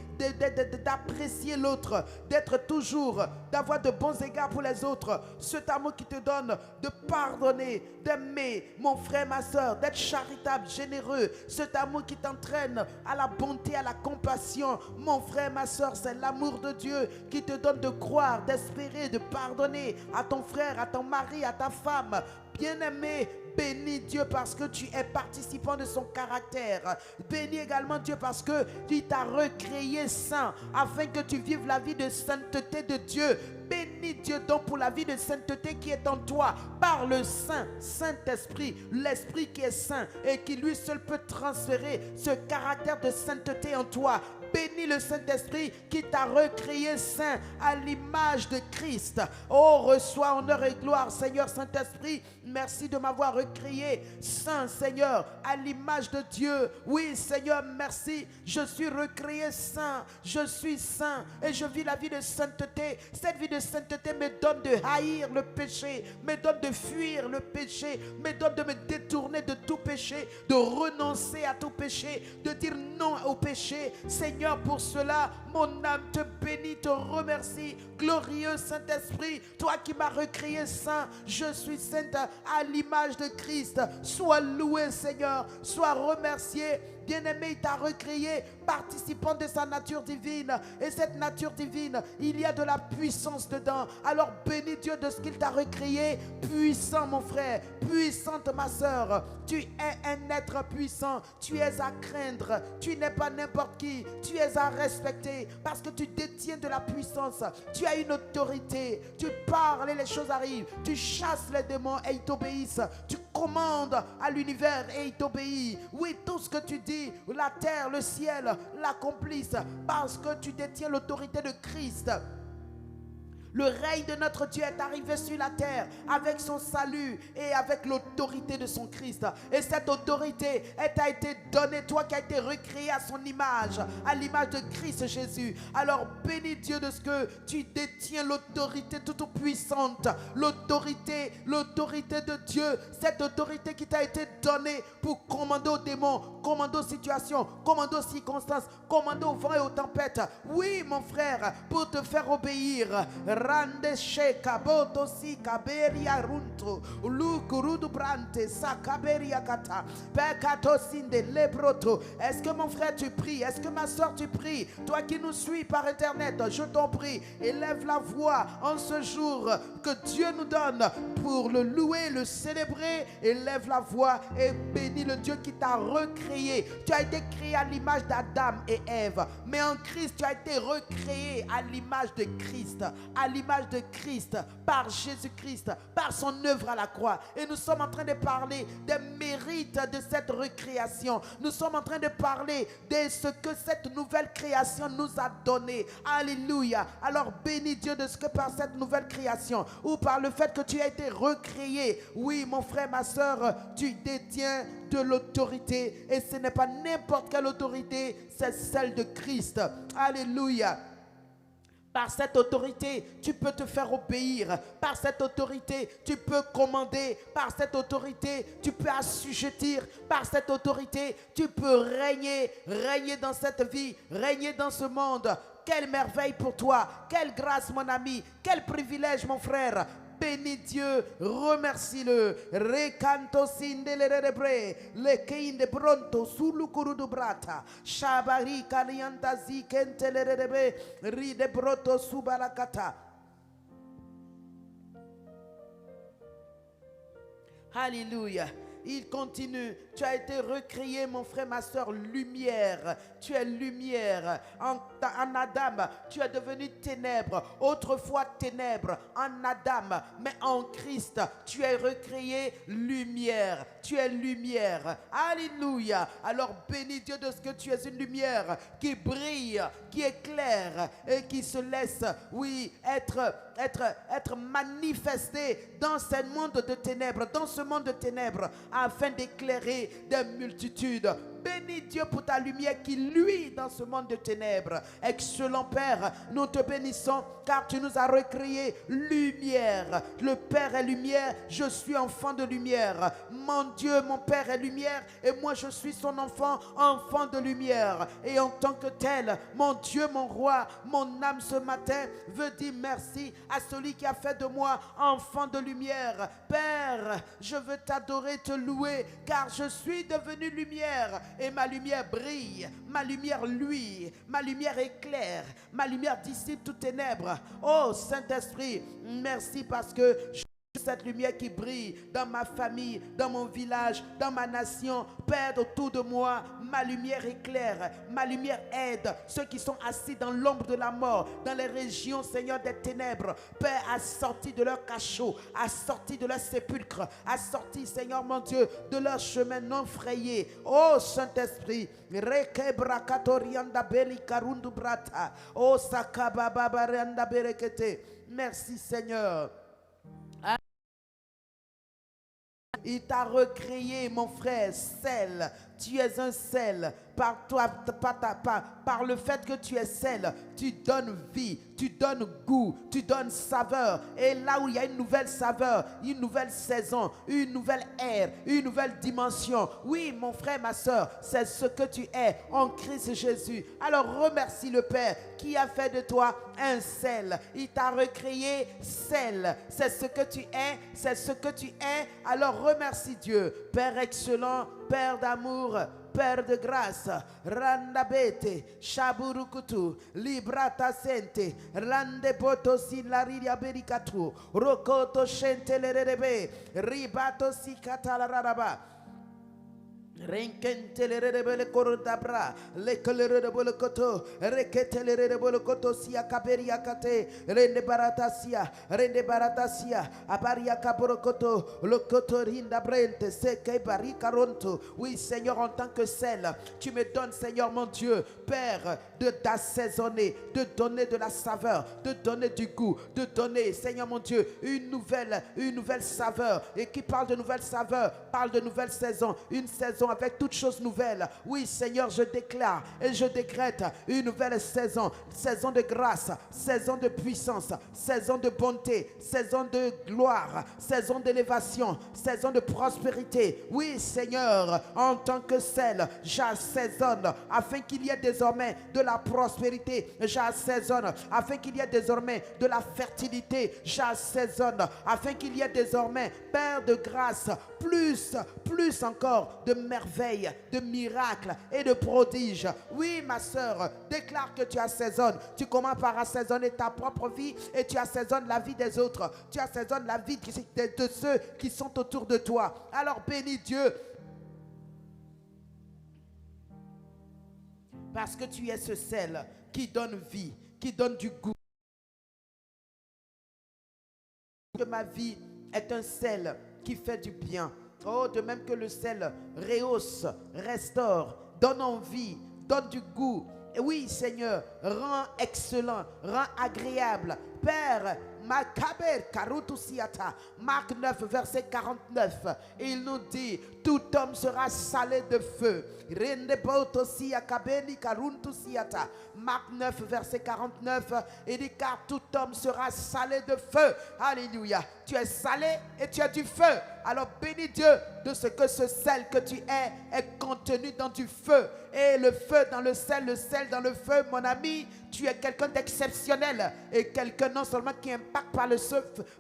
d'apprécier l'autre, d'être toujours, d'avoir de bons égards pour les autres, cet amour qui te donne de pardonner, d'aimer mon frère, ma soeur, d'être charitable, généreux, cet amour qui t'entraîne à la bonté, à la compassion, mon frère, ma soeur, c'est l'amour de Dieu qui te donne de croire, d'espérer, de pardonner à ton frère, à ton mari, à ta femme. Bien-aimé, bénis Dieu parce que tu es participant de son caractère. Bénis également Dieu parce qu'il t'a recréé saint afin que tu vives la vie de sainteté de Dieu. Bénis Bénis Dieu donc pour la vie de sainteté qui est en toi par le Saint-Esprit, l'Esprit qui est saint et qui lui seul peut transférer ce caractère de sainteté en toi. Bénis le Saint-Esprit qui t'a recréé saint à l'image de Christ. Oh, reçois honneur et gloire, Seigneur Saint-Esprit. Merci de m'avoir recréé saint, Seigneur, à l'image de Dieu. Oui, Seigneur, merci. Je suis recréé saint. Je suis saint et je vis la vie de sainteté. Cette vie de sainteté me donne de haïr le péché, me donne de fuir le péché, me donne de me détourner de tout péché, de renoncer à tout péché, de dire non au péché. Seigneur, pour cela, mon âme te bénit, te remercie. Glorieux Saint-Esprit, toi qui m'as recréé saint, je suis sainte à l'image de Christ. Sois loué, Seigneur, sois remercié. Bien-aimé, il t'a recréé participant de sa nature divine. Et cette nature divine, il y a de la puissance dedans. Alors bénis Dieu de ce qu'il t'a recréé. Puissant, mon frère, puissante, ma soeur. Tu es un être puissant. Tu es à craindre. Tu n'es pas n'importe qui. Tu es à respecter parce que tu détiens de la puissance. Tu as une autorité. Tu parles et les choses arrivent. Tu chasses les démons et ils t'obéissent. Tu commandes à l'univers et il t'obéit. Oui, tout ce que tu dis, la terre, le ciel l'accomplissent parce que tu détiens l'autorité de Christ. Le règne de notre Dieu est arrivé sur la terre avec son salut et avec l'autorité de son Christ. Et cette autorité t'a été donnée, toi qui as été recréé à son image, à l'image de Christ Jésus. Alors bénis Dieu de ce que tu détiens l'autorité toute puissante, l'autorité de Dieu, cette autorité qui t'a été donnée pour commander aux démons, commander aux situations, commander aux circonstances, commander aux vents et aux tempêtes. Oui, mon frère, pour te faire obéir. Rande sheka boto si kaberia runto lukurudu brante sakaberia kata pekato sinde lebroto. Est-ce que mon frère tu pries? Est-ce que ma soeur tu pries? Toi qui nous suis par internet, je t'en prie, élève la voix en ce jour que Dieu nous donne pour le louer, le célébrer. Élève la voix et bénis le Dieu qui t'a recréé. Tu as été créé à l'image d'Adam et Ève, mais en Christ tu as été recréé à l'image de Christ, à l'image de Christ, par Jésus-Christ, par son œuvre à la croix. Et nous sommes en train de parler des mérites de cette recréation. Nous sommes en train de parler de ce que cette nouvelle création nous a donné. Alléluia. Alors bénis Dieu de ce que par cette nouvelle création ou par le fait que tu as été recréé, oui mon frère, ma soeur, tu détiens de l'autorité. Et ce n'est pas n'importe quelle autorité, c'est celle de Christ. Alléluia. Par cette autorité, tu peux te faire obéir. Par cette autorité, tu peux commander. Par cette autorité, tu peux assujettir. Par cette autorité, tu peux régner. Régner dans cette vie, régner dans ce monde. Quelle merveille pour toi. Quelle grâce, mon ami. Quel privilège, mon frère. Bénis Dieu, remercie-le. Recanto sindelerebre, le keinde bronto sulukurudu brata. Shabari kaliantazi kentelerebe, ride broto subarakata. Alléluia. Il continue. Tu as été recréé, mon frère, ma soeur, lumière. Tu es lumière. En Adam, tu es devenu ténèbres. Autrefois ténèbres en Adam. Mais en Christ, tu es recréé lumière. Tu es lumière. Alléluia. Alors bénis Dieu de ce que tu es une lumière qui brille, qui éclaire et qui se laisse, oui, être manifestée dans ce monde de ténèbres, dans ce monde de ténèbres, afin d'éclairer des multitudes. Bénis Dieu pour ta lumière qui luit dans ce monde de ténèbres. Excellent Père, nous te bénissons car tu nous as recréé lumière. Le Père est lumière, je suis enfant de lumière. Mon Dieu, mon Père est lumière et moi je suis son enfant, enfant de lumière. Et en tant que tel, mon Dieu, mon roi, mon âme ce matin veut dire merci à celui qui a fait de moi enfant de lumière. Père, je veux t'adorer, te louer car je suis devenu lumière. Et ma lumière brille, ma lumière luit, ma lumière éclaire, ma lumière dissipe toutes ténèbres. Oh Saint-Esprit, merci parce que je cette lumière qui brille dans ma famille, dans mon village, dans ma nation. Père, autour de moi, ma lumière éclaire, ma lumière aide ceux qui sont assis dans l'ombre de la mort, dans les régions, Seigneur, des ténèbres. Père, assorti de leur cachot, assorti de leur sépulcre, assorti, Seigneur mon Dieu, de leur chemin non frayé. Oh Saint-Esprit, oh Sakababa Berekete. Merci Seigneur. Il t'a recréé, mon frère, sel. Tu es un sel. Par toi, par le fait que tu es sel, tu donnes vie, tu donnes goût, tu donnes saveur. Et là où il y a une nouvelle saveur, une nouvelle saison, une nouvelle ère, une nouvelle dimension. Oui, mon frère, ma soeur, c'est ce que tu es en Christ Jésus. Alors remercie le Père qui a fait de toi un sel. Il t'a recréé sel. C'est ce que tu es, c'est ce que tu es. Alors remercie Dieu, Père excellent, Père d'amour, Père de grâce, Randabete, Shaburukutu, Librata Sente, Rande Botosi Lariria Berikatu, Rokoto Shentelerebe, Ribato Sikatalaraba. Renkentelerebe korodabra, lekelerebe koto, reketelerebe koto sia kaberia kate, rende baratasia, abaria kaborokoto, le koto rinda brente, seke barika ronto. Oui, Seigneur, en tant que sel, tu me donnes, Seigneur mon Dieu, Père, de d'assaisonner, de donner de la saveur, de donner du goût, de donner, Seigneur mon Dieu, une nouvelle saveur. Et qui parle de nouvelle saveur, parle de nouvelle saison, une saison avec toutes choses nouvelles. Oui, Seigneur, je déclare et je décrète une nouvelle saison, saison de grâce, saison de puissance, saison de bonté, saison de gloire, saison d'élévation, saison de prospérité. Oui, Seigneur, en tant que sel, j'assaisonne afin qu'il y ait désormais de la prospérité. J'assaisonne afin qu'il y ait désormais de la fertilité. J'assaisonne afin qu'il y ait désormais, Père de grâce, plus encore de merveilles, de miracles et de prodiges. Oui, ma soeur, déclare que tu assaisonnes. Tu commences par assaisonner ta propre vie et tu assaisonnes la vie des autres. Tu assaisonnes la vie de ceux qui sont autour de toi. Alors bénis Dieu, parce que tu es ce sel qui donne vie, qui donne du goût. Que ma vie est un sel qui fait du bien. Oh, de même que le sel rehausse, restaure, donne envie, donne du goût. Et oui, Seigneur, rend excellent, rend agréable. Père, Marc 9, verset 49, il nous dit, tout homme sera salé de feu. Marc 9, verset 49, il dit, car tout homme sera salé de feu. Alléluia. Tu es salé et tu as du feu. Alors bénis Dieu de ce que ce sel que tu est contenu dans du feu. Et le feu dans le sel dans le feu, mon ami, tu es quelqu'un d'exceptionnel. Et quelqu'un non seulement qui impacte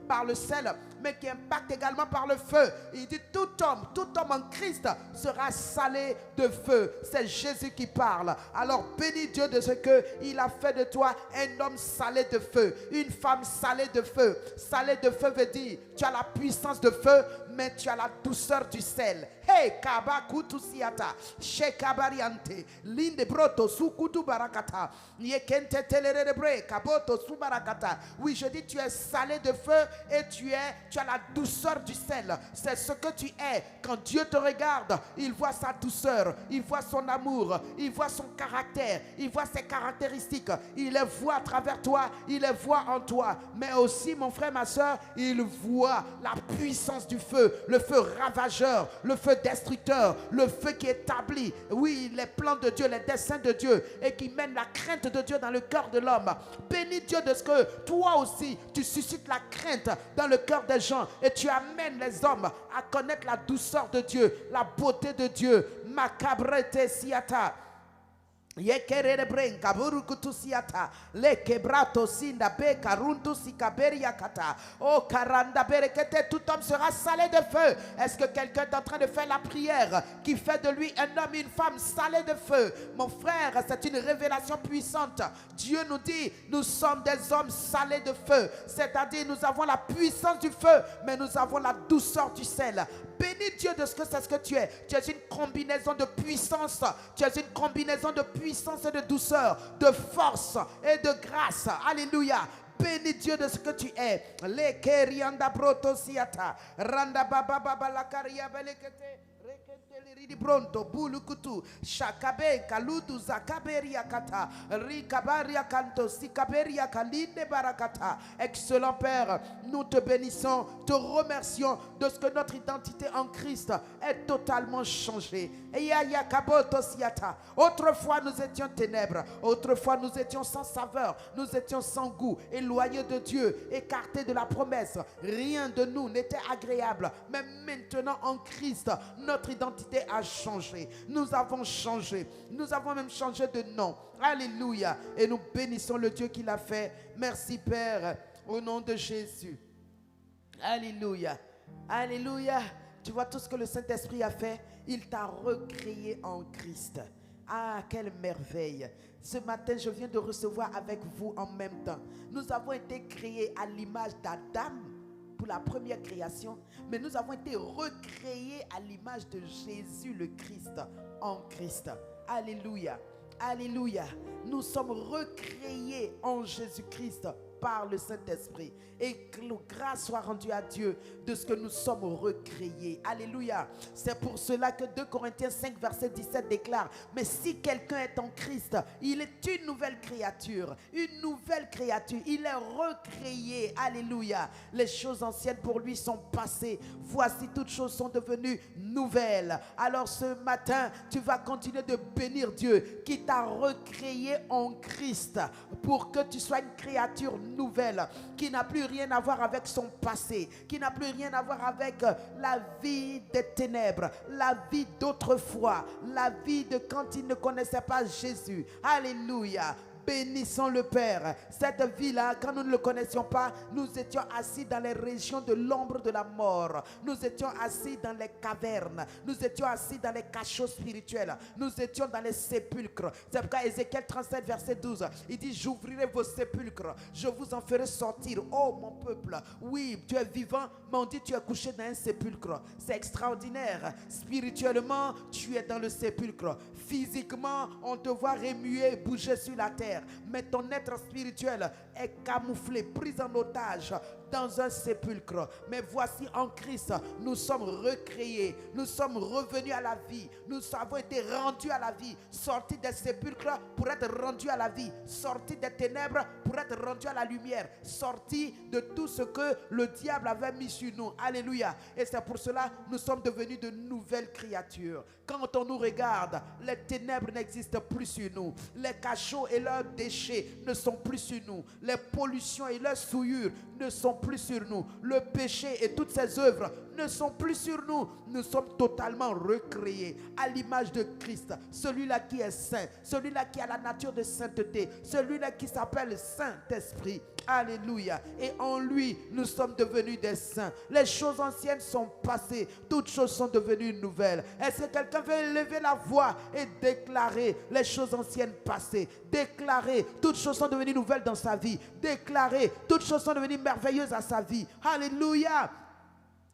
par le sel, mais qui impacte également par le feu. Il dit tout homme en Christ sera salé de feu. C'est Jésus qui parle. Alors bénis Dieu de ce qu'il a fait de toi un homme salé de feu, une femme salée de feu. Salé de feu veut dire tu as la puissance de feu, mais tu as la douceur du sel. Hey, kabakutusiata, shekabariante, linde broto sukutu barakata, yekente telerebre kaboto subarakata. Oui, je dis tu es salé de feu et tu as la douceur du sel. C'est ce que tu es. Quand Dieu te regarde, il voit sa douceur, il voit son amour, il voit son caractère, il voit ses caractéristiques, il les voit à travers toi, il les voit en toi. Mais aussi, mon frère, ma soeur, il voit la puissance du feu, le feu ravageur, le feu destructeur, le feu qui établit, oui, les plans de Dieu, les desseins de Dieu et qui mène la crainte de Dieu dans le cœur de l'homme. Bénis Dieu de ce que toi aussi, tu suscites la crainte dans le cœur des gens et tu amènes les hommes à connaître la douceur de Dieu, la beauté de Dieu. Makabrete siata. Yekerere brenka burukutu siata le kebrato sinda be karuntu sikaberia kata o karanda berekete, tout homme sera salé de feu. Est-ce que quelqu'un est en train de faire la prière qui fait de lui un homme, une femme salé de feu? Mon frère, c'est une révélation puissante. Dieu nous dit, nous sommes des hommes salés de feu, c'est-à-dire nous avons la puissance du feu, mais nous avons la douceur du sel. Bénis Dieu de ce que c'est ce que tu es. Tu es une combinaison de puissance. Tu es une combinaison de puissance et de douceur, de force et de grâce. Alléluia. Bénis Dieu de ce que tu es. Le kerianda brotosiata. Randa baba baba la karia belekete. Bronto bulukutu shakabe kaludu zakaberia kata rikabaria kanto sikaberia kalinde barakata. Excellent Père, nous te bénissons, te remercions de ce que notre identité en Christ est totalement changée. Autrefois nous étions ténèbres, autrefois nous étions sans saveur, nous étions sans goût, éloignés de Dieu, écartés de la promesse. Rien de nous n'était agréable, mais maintenant en Christ, notre identité a changé. Nous avons changé. Nous avons même changé de nom. Alléluia. Et nous bénissons le Dieu qui l'a fait. Merci Père, au nom de Jésus. Alléluia. Alléluia. Tu vois tout ce que le Saint-Esprit a fait? Il t'a recréé en Christ. Ah, quelle merveille. Ce matin, je viens de recevoir avec vous en même temps. Nous avons été créés à l'image d'Adam pour la première création, mais nous avons été recréés à l'image de Jésus le Christ en Christ. Alléluia. Alléluia. Nous sommes recréés en Jésus-Christ par le Saint-Esprit. Et que grâce soit rendue à Dieu de ce que nous sommes recréés. Alléluia. C'est pour cela que 2 Corinthiens 5 verset 17 déclare: mais si quelqu'un est en Christ, il est une nouvelle créature. Une nouvelle créature. Il est recréé. Alléluia. Les choses anciennes pour lui sont passées. Voici, toutes choses sont devenues nouvelles. Alors ce matin, tu vas continuer de bénir Dieu qui t'a recréé en Christ pour que tu sois une créature nouvelle qui n'a plus rien à voir avec son passé, qui n'a plus rien à voir avec la vie des ténèbres, la vie d'autrefois, la vie de quand il ne connaissait pas Jésus. Alléluia. Bénissons le Père. Cette vie-là, quand nous ne le connaissions pas, nous étions assis dans les régions de l'ombre de la mort. Nous étions assis dans les cavernes. Nous étions assis dans les cachots spirituels. Nous étions dans les sépulcres. C'est pourquoi Ézéchiel 37, verset 12, il dit: j'ouvrirai vos sépulcres. Je vous en ferai sortir. Oh mon peuple, oui, tu es vivant, mais on dit tu es couché dans un sépulcre. C'est extraordinaire. Spirituellement, tu es dans le sépulcre. Physiquement, on te voit remuer, bouger sur la terre. Mais ton être spirituel est camouflé, pris en otage dans un sépulcre. Mais voici, en Christ, nous sommes recréés. Nous sommes revenus à la vie. Nous avons été rendus à la vie. Sortis des sépulcres pour être rendus à la vie. Sortis des ténèbres pour être rendus à la lumière. Sortis de tout ce que le diable avait mis sur nous. Alléluia. Et c'est pour cela que nous sommes devenus de nouvelles créatures. Quand on nous regarde, les ténèbres n'existent plus sur nous. Les cachots et leurs déchets ne sont plus sur nous. Les pollutions et leurs souillures ne sont plus sur nous. Le péché et toutes ses œuvres ne sont plus sur nous. Nous sommes totalement recréés à l'image de Christ. Celui-là qui est saint, celui-là qui a la nature de sainteté, celui-là qui s'appelle Saint-Esprit. Alléluia. Et en lui, nous sommes devenus des saints. Les choses anciennes sont passées. Toutes choses sont devenues nouvelles. Est-ce que quelqu'un veut élever la voix et déclarer les choses anciennes passées? Déclarer toutes choses sont devenues nouvelles dans sa vie. Déclarer toutes choses sont devenues merveilleuses à sa vie. Alléluia.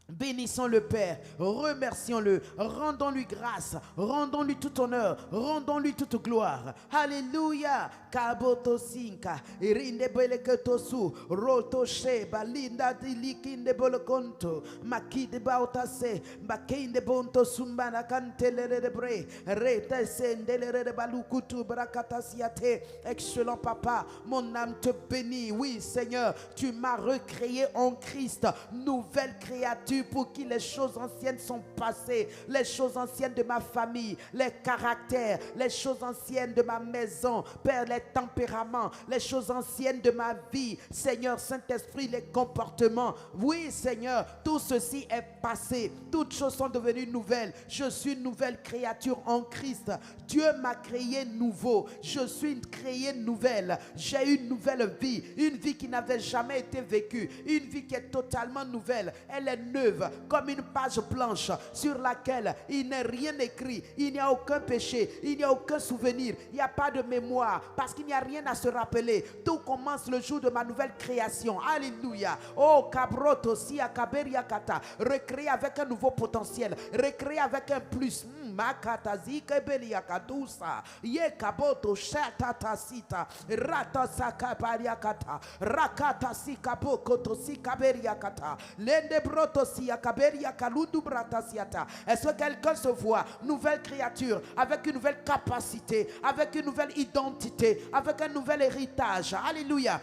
Bénissons le Père, remercions-le, rendons-lui grâce, rendons-lui tout honneur, rendons-lui toute gloire. Alléluia. Kaboto sinka, irinde beleketosu, roto sheba, linda dilikinde bolokonto, makide bautase, bakinde bonto sumbana kantelere de bre, rete sendelere de balukutu brakatasiate. Excellent Papa, mon âme te bénit. Oui Seigneur, tu m'as recréé en Christ, nouvelle créature. créature pour qui les choses anciennes sont passées, les choses anciennes de ma famille, les caractères, les choses anciennes de ma maison, Père, les tempéraments, les choses anciennes de ma vie, Seigneur Saint-Esprit, les comportements. Oui, Seigneur, tout ceci est passé, toutes choses sont devenues nouvelles. Je suis une nouvelle créature en Christ. Dieu m'a créé nouveau. Je suis créé nouvelle. J'ai une nouvelle vie, une vie qui n'avait jamais été vécue, une vie qui est totalement nouvelle. Elle est neuve, comme une page blanche sur laquelle il n'est rien écrit. Il n'y a aucun péché, il n'y a aucun souvenir, il n'y a pas de mémoire, parce qu'il n'y a rien à se rappeler. Tout commence le jour de ma nouvelle création. Alléluia. Oh, Kabroto, Sia, Kaberia, Kata. Recréé avec un nouveau potentiel, recréé avec un plus. Makata, Zika, Belia, Kadusa, Ye Kaboto, Shatata, Sita, Rata, Saka, Bariakata, Rakata, Sika, Bokoto, Sika, Beriakata, Lende, Broto, Sia, Kaberia, Kalundu, Brata, Siata. Est-ce que quelqu'un se voit nouvelle créature avec une nouvelle capacité, avec une nouvelle identité, avec un nouvel héritage? Alléluia.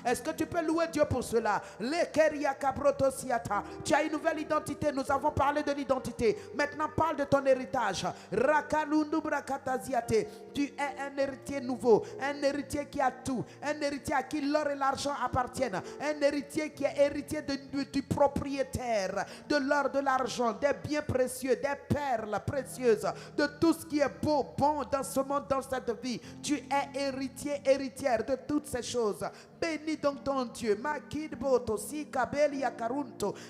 Est-ce que tu peux louer Dieu pour cela? Tu as une nouvelle identité. Nous avons parlé de l'identité. Maintenant parle de ton héritage. Tu es un héritier nouveau, un héritier qui a tout, un héritier à qui l'or et l'argent appartiennent, un héritier qui est héritier du propriétaire de l'or, de l'argent, des biens précieux, des perles précieuses, de tout ce qui est beau, bon dans ce monde, dans cette vie. Tu es héritier, héritière de toutes ces choses. Bénis donc ton Dieu.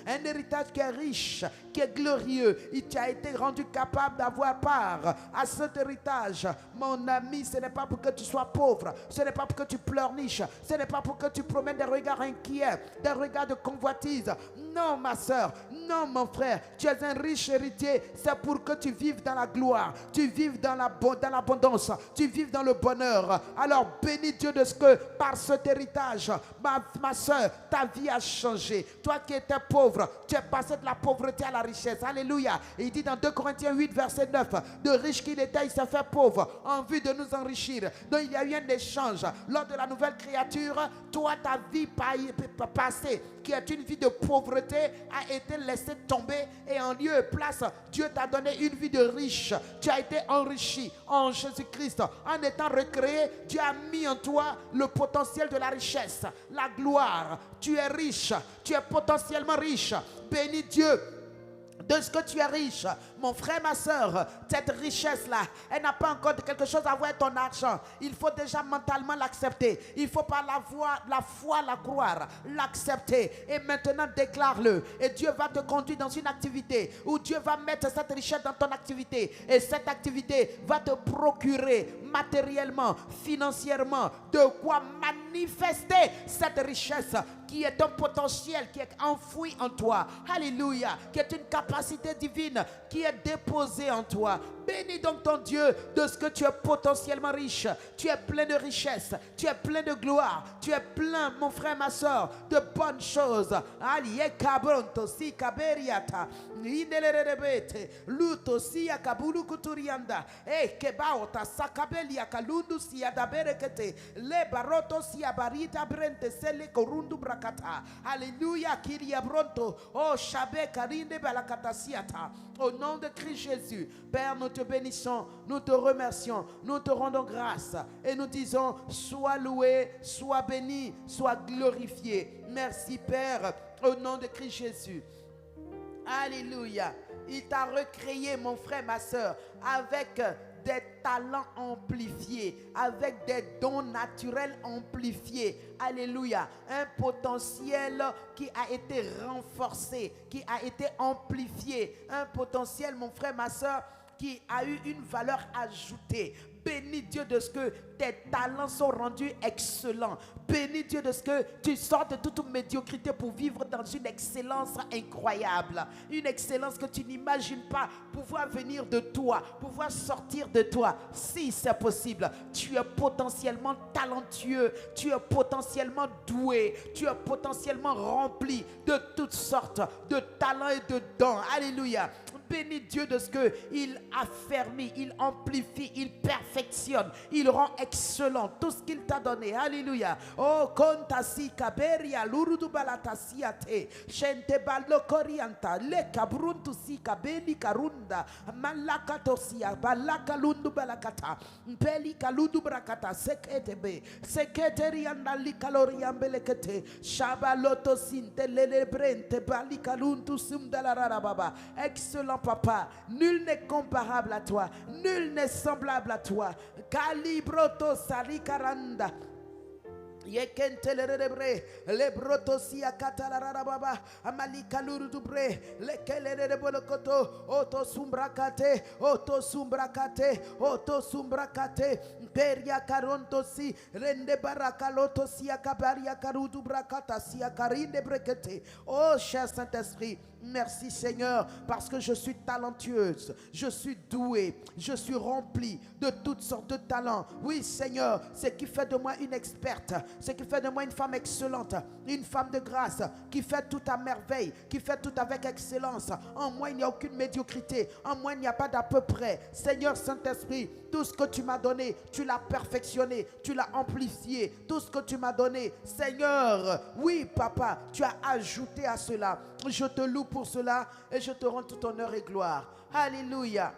Un héritage qui est riche, qui est glorieux. Il t'a été rendu capable d'avoir part à cet héritage. Mon ami, ce n'est pas pour que tu sois pauvre, ce n'est pas pour que tu pleurniches, ce n'est pas pour que tu promènes des regards inquiets, des regards de convoitise. Non, ma soeur, non, mon frère, tu es un riche héritier. C'est pour que tu vives dans la gloire, tu vives dans l'abondance, tu vives dans le bonheur. Alors bénis Dieu de ce que par cet héritage, ma soeur, ta vie a changé. Toi qui étais pauvre, tu es passé de la pauvreté à la richesse. Alléluia. Il dit dans 2 Corinthiens 8 verset 9, de riche qu'il était, il s'est fait pauvre en vue de nous enrichir. Donc il y a eu un échange. Lors de la nouvelle créature, toi, ta vie passée, qui est une vie de pauvreté, a été laissée tomber, et en lieu et place, Dieu t'a donné une vie de riche. Tu as été enrichi en Jésus-Christ. En étant recréé, Dieu a mis en toi le potentiel de la richesse, la gloire. Tu es riche, tu es potentiellement riche. Bénis Dieu de ce que tu es riche. Mon frère, ma soeur, cette richesse-là, elle n'a pas encore quelque chose à voir avec ton argent. Il faut déjà mentalement l'accepter. Il faut par la foi la croire, l'accepter. Et maintenant, déclare-le. Et Dieu va te conduire dans une activité où Dieu va mettre cette richesse dans ton activité. Et cette activité va te procurer matériellement, financièrement, de quoi manifester cette richesse qui est un potentiel qui est enfoui en toi. Alléluia. Qui est une capacité divine qui est déposée en toi. Bénis donc ton Dieu de ce que tu es potentiellement riche. Tu es plein de richesse. Tu es plein de gloire. Tu es plein, mon frère, ma soeur, de bonnes choses. Allié kabronto si kaberiata. Inelerebe luto si akabulu kuturianda. Kebaota sakabelia kalundu si adaberekete. Le baroto si abarita brente sele korundu brakata. Alléluia kiria bronto. Oh shabe karinde balakatasiata. Au nom de Christ Jésus, Père, nous te bénissons, nous te remercions, nous te rendons grâce et nous disons, sois loué, sois béni, sois glorifié. Merci Père, au nom de Christ Jésus. Alléluia. Il t'a recréé, mon frère, ma soeur, avec des talents amplifiés, avec des dons naturels amplifiés. Alléluia. Un potentiel qui a été renforcé, qui a été amplifié. Un potentiel, mon frère, ma soeur, qui a eu une valeur ajoutée. Bénis Dieu de ce que tes talents sont rendus excellents. Bénis Dieu de ce que tu sors de toute médiocrité pour vivre dans une excellence incroyable. Une excellence que tu n'imagines pas pouvoir venir de toi, pouvoir sortir de toi. Si c'est possible, tu es potentiellement talentueux, tu es potentiellement doué, tu es potentiellement rempli de toutes sortes de talents et de dons. Alléluia. Bénis Dieu de ce qu'il affermit, il amplifie, il perfectionne, il rend excellent tout ce qu'il t'a donné. Alléluia. Oh, kontasi kaberia lurudu balatasia te shente ballo korianta le kabruntu si kabeli karunda malakatosia balaka lundu balakata mpeli kaludu brakata seketebe seketeri andali kaloriambelekete shabaloto sinte lelebrente bali kaluntu sumdalarara baba. Excellent papa, nul n'est comparable à toi, nul n'est semblable à toi. Calibroto salikaranda Yekentelere le brotosia katalara baba amalika lurudubre le kelere bolokoto oto sumbrakate peria karonto si rende barakaloto sia kabaria karudu brakata sia karinde brekete. Oh cher Saint-Esprit, merci Seigneur, parce que je suis talentueuse, je suis douée, je suis remplie de toutes sortes de talents. Oui Seigneur, ce qui fait de moi une experte, ce qui fait de moi une femme excellente, une femme de grâce, qui fait tout à merveille, qui fait tout avec excellence. En moi il n'y a aucune médiocrité, en moi il n'y a pas d'à peu près. Seigneur Saint-Esprit, tout ce que tu m'as donné, tu l'as perfectionné, tu l'as amplifié. Tout ce que tu m'as donné, Seigneur, oui papa, tu as ajouté à cela. Je te loue pour cela et je te rends tout honneur et gloire. Alléluia.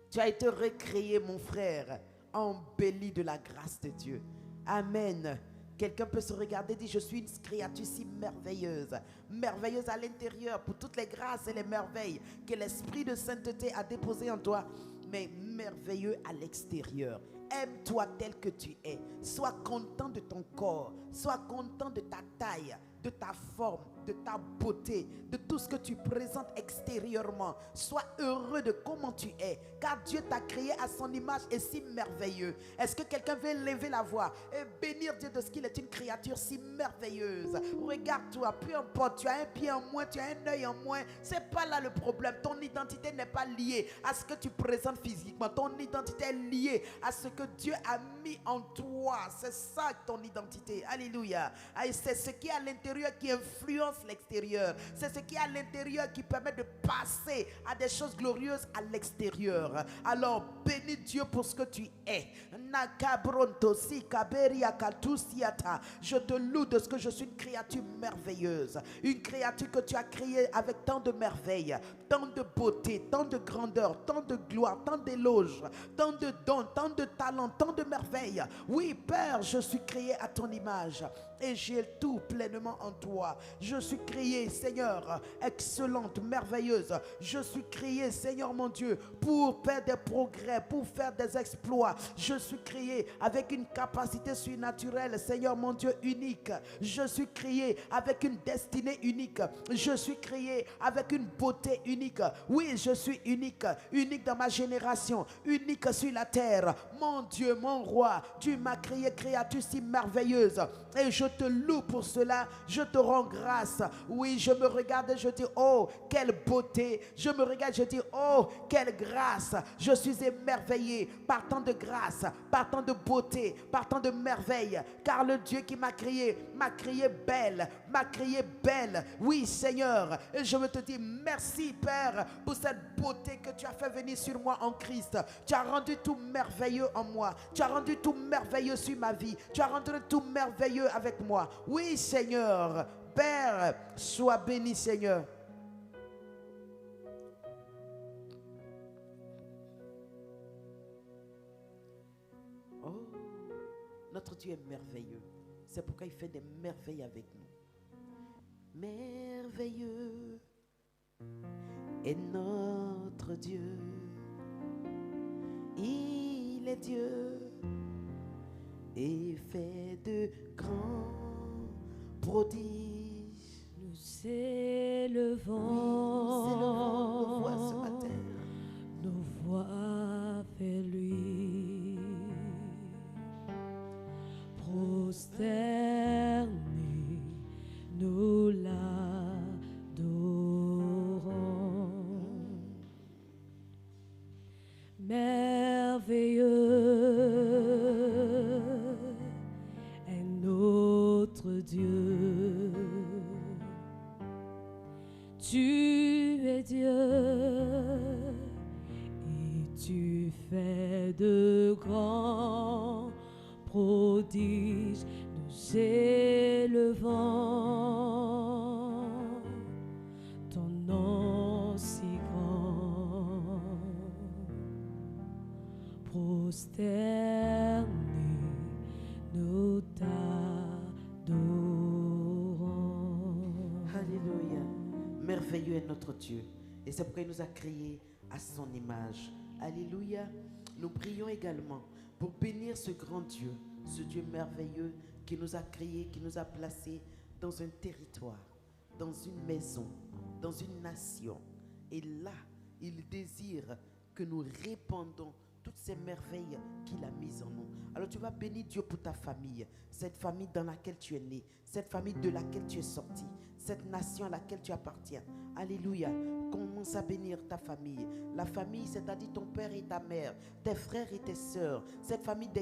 Tu as été recréé, mon frère, embelli de la grâce de Dieu. Amen. Quelqu'un peut se regarder et dire, je suis une créature si merveilleuse. Merveilleuse à l'intérieur pour toutes les grâces et les merveilles que l'Esprit de sainteté a déposées en toi. Mais merveilleux à l'extérieur. Aime-toi tel que tu es. Sois content de ton corps. Sois content de ta taille, de ta forme, de ta beauté, de tout ce que tu présentes extérieurement. Sois heureux de comment tu es, car Dieu t'a créé à son image et si merveilleux. Est-ce que quelqu'un veut lever la voix et bénir Dieu de ce qu'il est une créature si merveilleuse? Regarde-toi, peu importe, tu as un pied en moins, tu as un œil en moins, c'est pas là le problème. Ton identité n'est pas liée à ce que tu présentes physiquement. Ton identité est liée à ce que Dieu a mis en toi. C'est ça ton identité. Alléluia. Et c'est ce qui est à l'intérieur qui influence l'extérieur. C'est ce qui est à l'intérieur qui permet de passer à des choses glorieuses à l'extérieur. Alors bénis Dieu pour ce que tu es. Je te loue de ce que je suis une créature merveilleuse, une créature que tu as créée avec tant de merveilles, tant de beauté, tant de grandeur, tant de gloire, tant d'éloges, tant de dons, tant de talents, tant de merveilles. Oui Père, je suis créé à ton image et j'ai tout pleinement en toi. Je suis créé, Seigneur, excellente, merveilleuse. Je suis créé, Seigneur mon Dieu, pour faire des progrès, pour faire des exploits. Je suis créé avec une capacité surnaturelle, Seigneur mon Dieu, unique. Je suis créé avec une destinée unique. Je suis créé avec une beauté unique. Oui, je suis unique, unique dans ma génération, unique sur la terre. Mon Dieu, mon roi, tu m'as créé créature si merveilleuse. Et je te loue pour cela, je te rends grâce. Oui, je me regarde et je dis, oh, quelle beauté. Je me regarde et je dis, oh, quelle grâce. Je suis émerveillé par tant de grâce, par tant de beauté, par tant de merveille. Car le Dieu qui m'a créé belle, m'a créé belle. Oui, Seigneur. Et je veux te dire merci, Père, pour cette beauté que tu as fait venir sur moi en Christ. Tu as rendu tout merveilleux en moi. Tu as rendu tout merveilleux sur ma vie. Tu as rendu tout merveilleux avec moi. Oui, Seigneur. Père, sois béni, Seigneur. Oh, notre Dieu est merveilleux. C'est pourquoi il fait des merveilles avec nous. Merveilleux est notre Dieu. Il est Dieu et fait de grands prodiges. Nous élevons nos voix ce matin. Nos voix vers lui. Prosternés, nous l'adorons. Merveilleux est notre Dieu. Tu es Dieu grand prodige nous élevons, ton nom si grand, prosternés, nous t'adorons. Alléluia. Merveilleux est notre Dieu. Et c'est pourquoi il nous a créés à son image. Alléluia. Nous prions également pour bénir ce grand Dieu, ce Dieu merveilleux qui nous a créés, qui nous a placés dans un territoire, dans une maison, dans une nation. Et là, il désire que nous répandons toutes ces merveilles qu'il a mises en nous. Alors tu vas bénir Dieu pour ta famille, cette famille dans laquelle tu es né, cette famille de laquelle tu es sorti, cette nation à laquelle tu appartiens. Alléluia. Commence à bénir ta famille. La famille, c'est-à-dire ton père et ta mère, tes frères et tes sœurs, cette famille de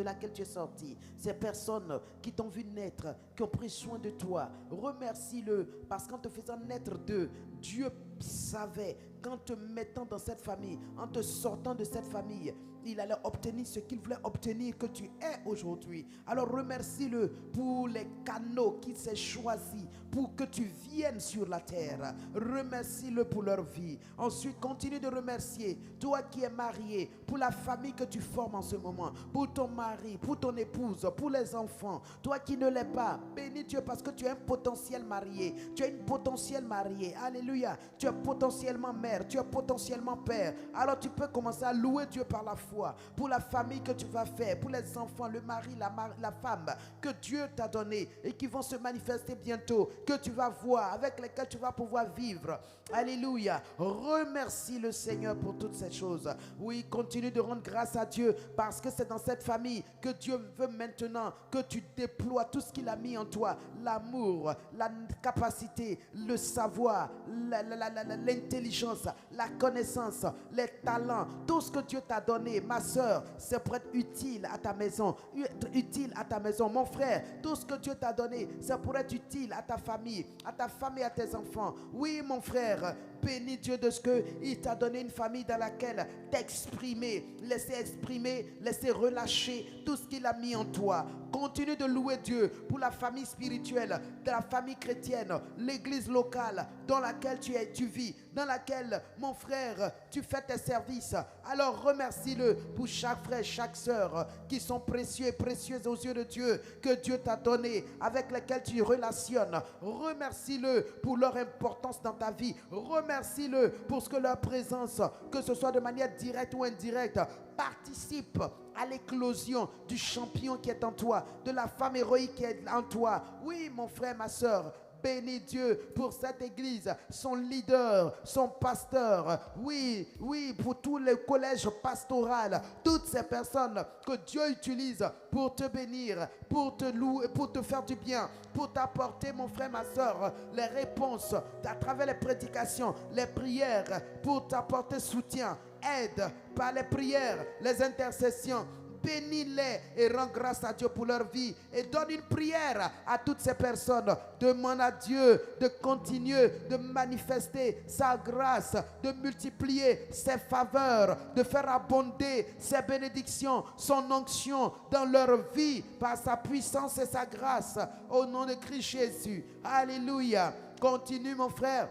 laquelle tu es sorti, ces personnes qui t'ont vu naître, qui ont pris soin de toi. Remercie-le parce qu'en te faisant naître d'eux, Dieu savait qu'en te mettant dans cette famille, en te sortant de cette famille, il allait obtenir ce qu'il voulait obtenir que tu es aujourd'hui. Alors remercie-le pour les canaux qu'il s'est choisis pour que tu viennes sur la terre. Remercie-le pour leur vie. Ensuite, continue de remercier toi qui es marié, pour la famille que tu formes en ce moment, pour ton mari, pour ton épouse, pour les enfants. Toi qui ne l'es pas, bénis Dieu parce que tu es un potentiel marié. Tu es une potentielle mariée. Alléluia. Tu es potentiellement mère, tu es potentiellement père. Alors tu peux commencer à louer Dieu par la foi pour la famille que tu vas faire, pour les enfants, le mari, la femme que Dieu t'a donné et qui vont se manifester bientôt, que tu vas voir, avec lesquels tu vas pouvoir vivre. Alléluia. Remercie le Seigneur pour toutes ces choses. Oui, continue de rendre grâce à Dieu parce que c'est dans cette famille que Dieu veut maintenant que tu déploies tout ce qu'il a mis en toi. L'amour, la capacité, le savoir, l'intelligence, la connaissance, les talents, tout ce que Dieu t'a donné. Ma soeur, c'est pour être utile à ta maison, utile à ta maison. Mon frère, tout ce que Dieu t'a donné, c'est pour être utile à ta famille, à tes enfants. Oui, mon frère, bénis Dieu de ce qu'il t'a donné une famille dans laquelle t'exprimer, laisser relâcher tout ce qu'il a mis en toi. Continue de louer Dieu pour la famille spirituelle, de la famille chrétienne, l'église locale dans laquelle tu vis, dans laquelle, mon frère, tu fais tes services. Alors remercie-le pour chaque frère, chaque sœur qui sont précieux et précieuses aux yeux de Dieu, que Dieu t'a donné, avec lesquels tu relationnes. Remercie-le pour leur importance dans ta vie. Remercie-le pour ce que leur présence, que ce soit de manière directe ou indirecte, participe à l'éclosion du champion qui est en toi, de la femme héroïque qui est en toi. Oui, mon frère, ma soeur, bénis Dieu pour cette église, son leader, son pasteur. Oui, pour tous les collèges pastoraux, toutes ces personnes que Dieu utilise pour te bénir, pour te louer, pour te faire du bien, pour t'apporter, mon frère, ma soeur, les réponses à travers les prédications, les prières, pour t'apporter soutien, aide par les prières, les intercessions. Bénis-les et rends grâce à Dieu pour leur vie et donne une prière à toutes ces personnes. Demande à Dieu de continuer de manifester sa grâce, de multiplier ses faveurs, de faire abonder ses bénédictions, son onction dans leur vie par sa puissance et sa grâce. Au nom de Christ Jésus. Alléluia. Continue, mon frère,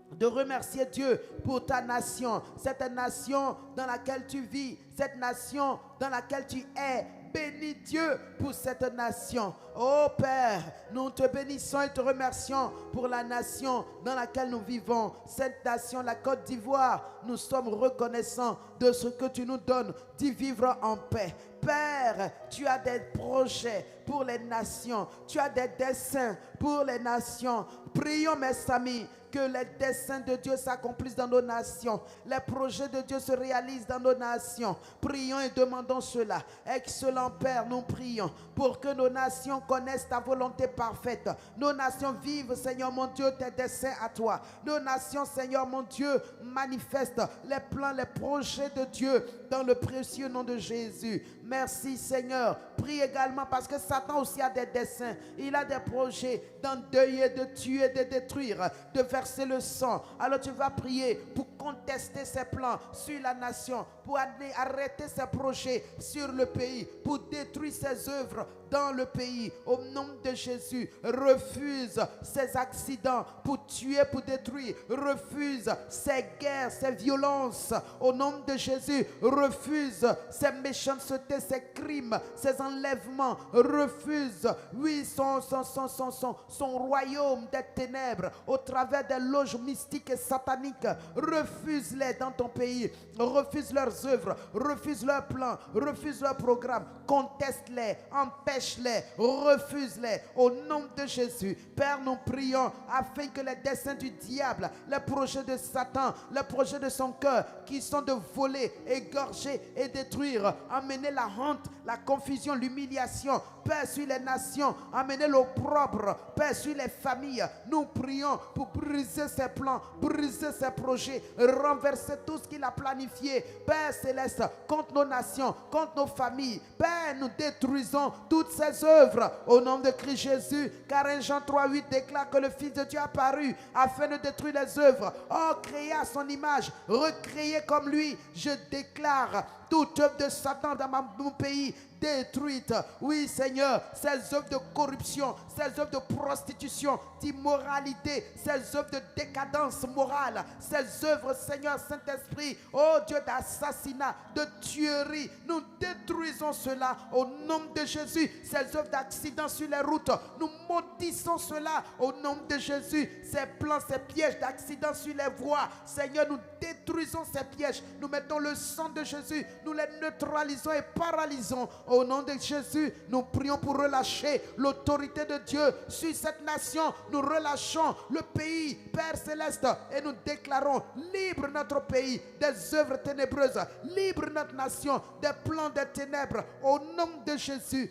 de remercier Dieu pour ta nation, cette nation dans laquelle tu vis, cette nation dans laquelle tu es. Bénis Dieu pour cette nation. Oh Père, nous te bénissons et te remercions pour la nation dans laquelle nous vivons. Cette nation, la Côte d'Ivoire, nous sommes reconnaissants de ce que tu nous donnes d'y vivre en paix. Père, tu as des projets pour les nations. Tu as des desseins pour les nations. Prions, mes amis, que les desseins de Dieu s'accomplissent dans nos nations. Les projets de Dieu se réalisent dans nos nations. Prions et demandons cela. Excellent Père, nous prions pour que nos nations connaissent ta volonté parfaite. Nos nations vivent, Seigneur mon Dieu, tes desseins à toi. Nos nations, Seigneur mon Dieu, manifestent les plans, les projets de Dieu dans le précieux nom de Jésus. Merci Seigneur. Prie également parce que Satan aussi a des desseins. Il a des projets d'endeuiller, de tuer, de détruire, de verser le sang. Alors tu vas prier pour contester ses plans sur la nation, pour arrêter ses projets sur le pays, pour détruire ses œuvres dans le pays. Au nom de Jésus, refuse ces accidents pour tuer, pour détruire. Refuse ces guerres, ces violences. Au nom de Jésus, refuse ces méchancetés, ces crimes, ces enlèvements. Refuse, oui, son royaume des ténèbres au travers des loges mystiques et sataniques. Refuse-les dans ton pays. Refuse leurs œuvres. Refuse leurs plans. Refuse leurs programmes. Conteste-les. Empêche-les. Refuse-les. Au nom de Jésus, Père, nous prions afin que les desseins du diable, les projets de Satan, les projets de son cœur qui sont de voler, égorger et détruire, amener la honte, la confusion, l'humiliation, Père, sur les nations, amener l'opprobre, Père, sur les familles. Nous prions pour briser ses plans, briser ses projets, renverser tout ce qu'il a planifié, Père céleste, contre nos nations, contre nos familles. Père, nous détruisons toutes ces œuvres au nom de Christ Jésus, car 1 Jean 3,8 déclare que le Fils de Dieu est apparu afin de détruire les œuvres. Oh, créé à son image, recréé comme lui, je déclare toute œuvre de Satan dans mon pays détruite. Oui, Seigneur, ces œuvres de corruption, ces œuvres de prostitution, d'immoralité, ces œuvres de décadence morale, ces œuvres, Seigneur Saint-Esprit, oh Dieu, d'assassinat, de tuerie, nous détruisons cela au nom de Jésus. Ces œuvres d'accidents sur les routes, nous maudissons cela au nom de Jésus. Ces plans, ces pièges d'accidents sur les voies, Seigneur, nous détruisons ces pièges. Nous mettons le sang de Jésus, nous les neutralisons et paralysons. Au nom de Jésus, nous prions pour relâcher l'autorité de Dieu sur cette nation. Nous relâchons le pays, Père Céleste, et nous déclarons libre notre pays des œuvres ténébreuses, libre notre nation des plans des ténèbres. Au nom de Jésus,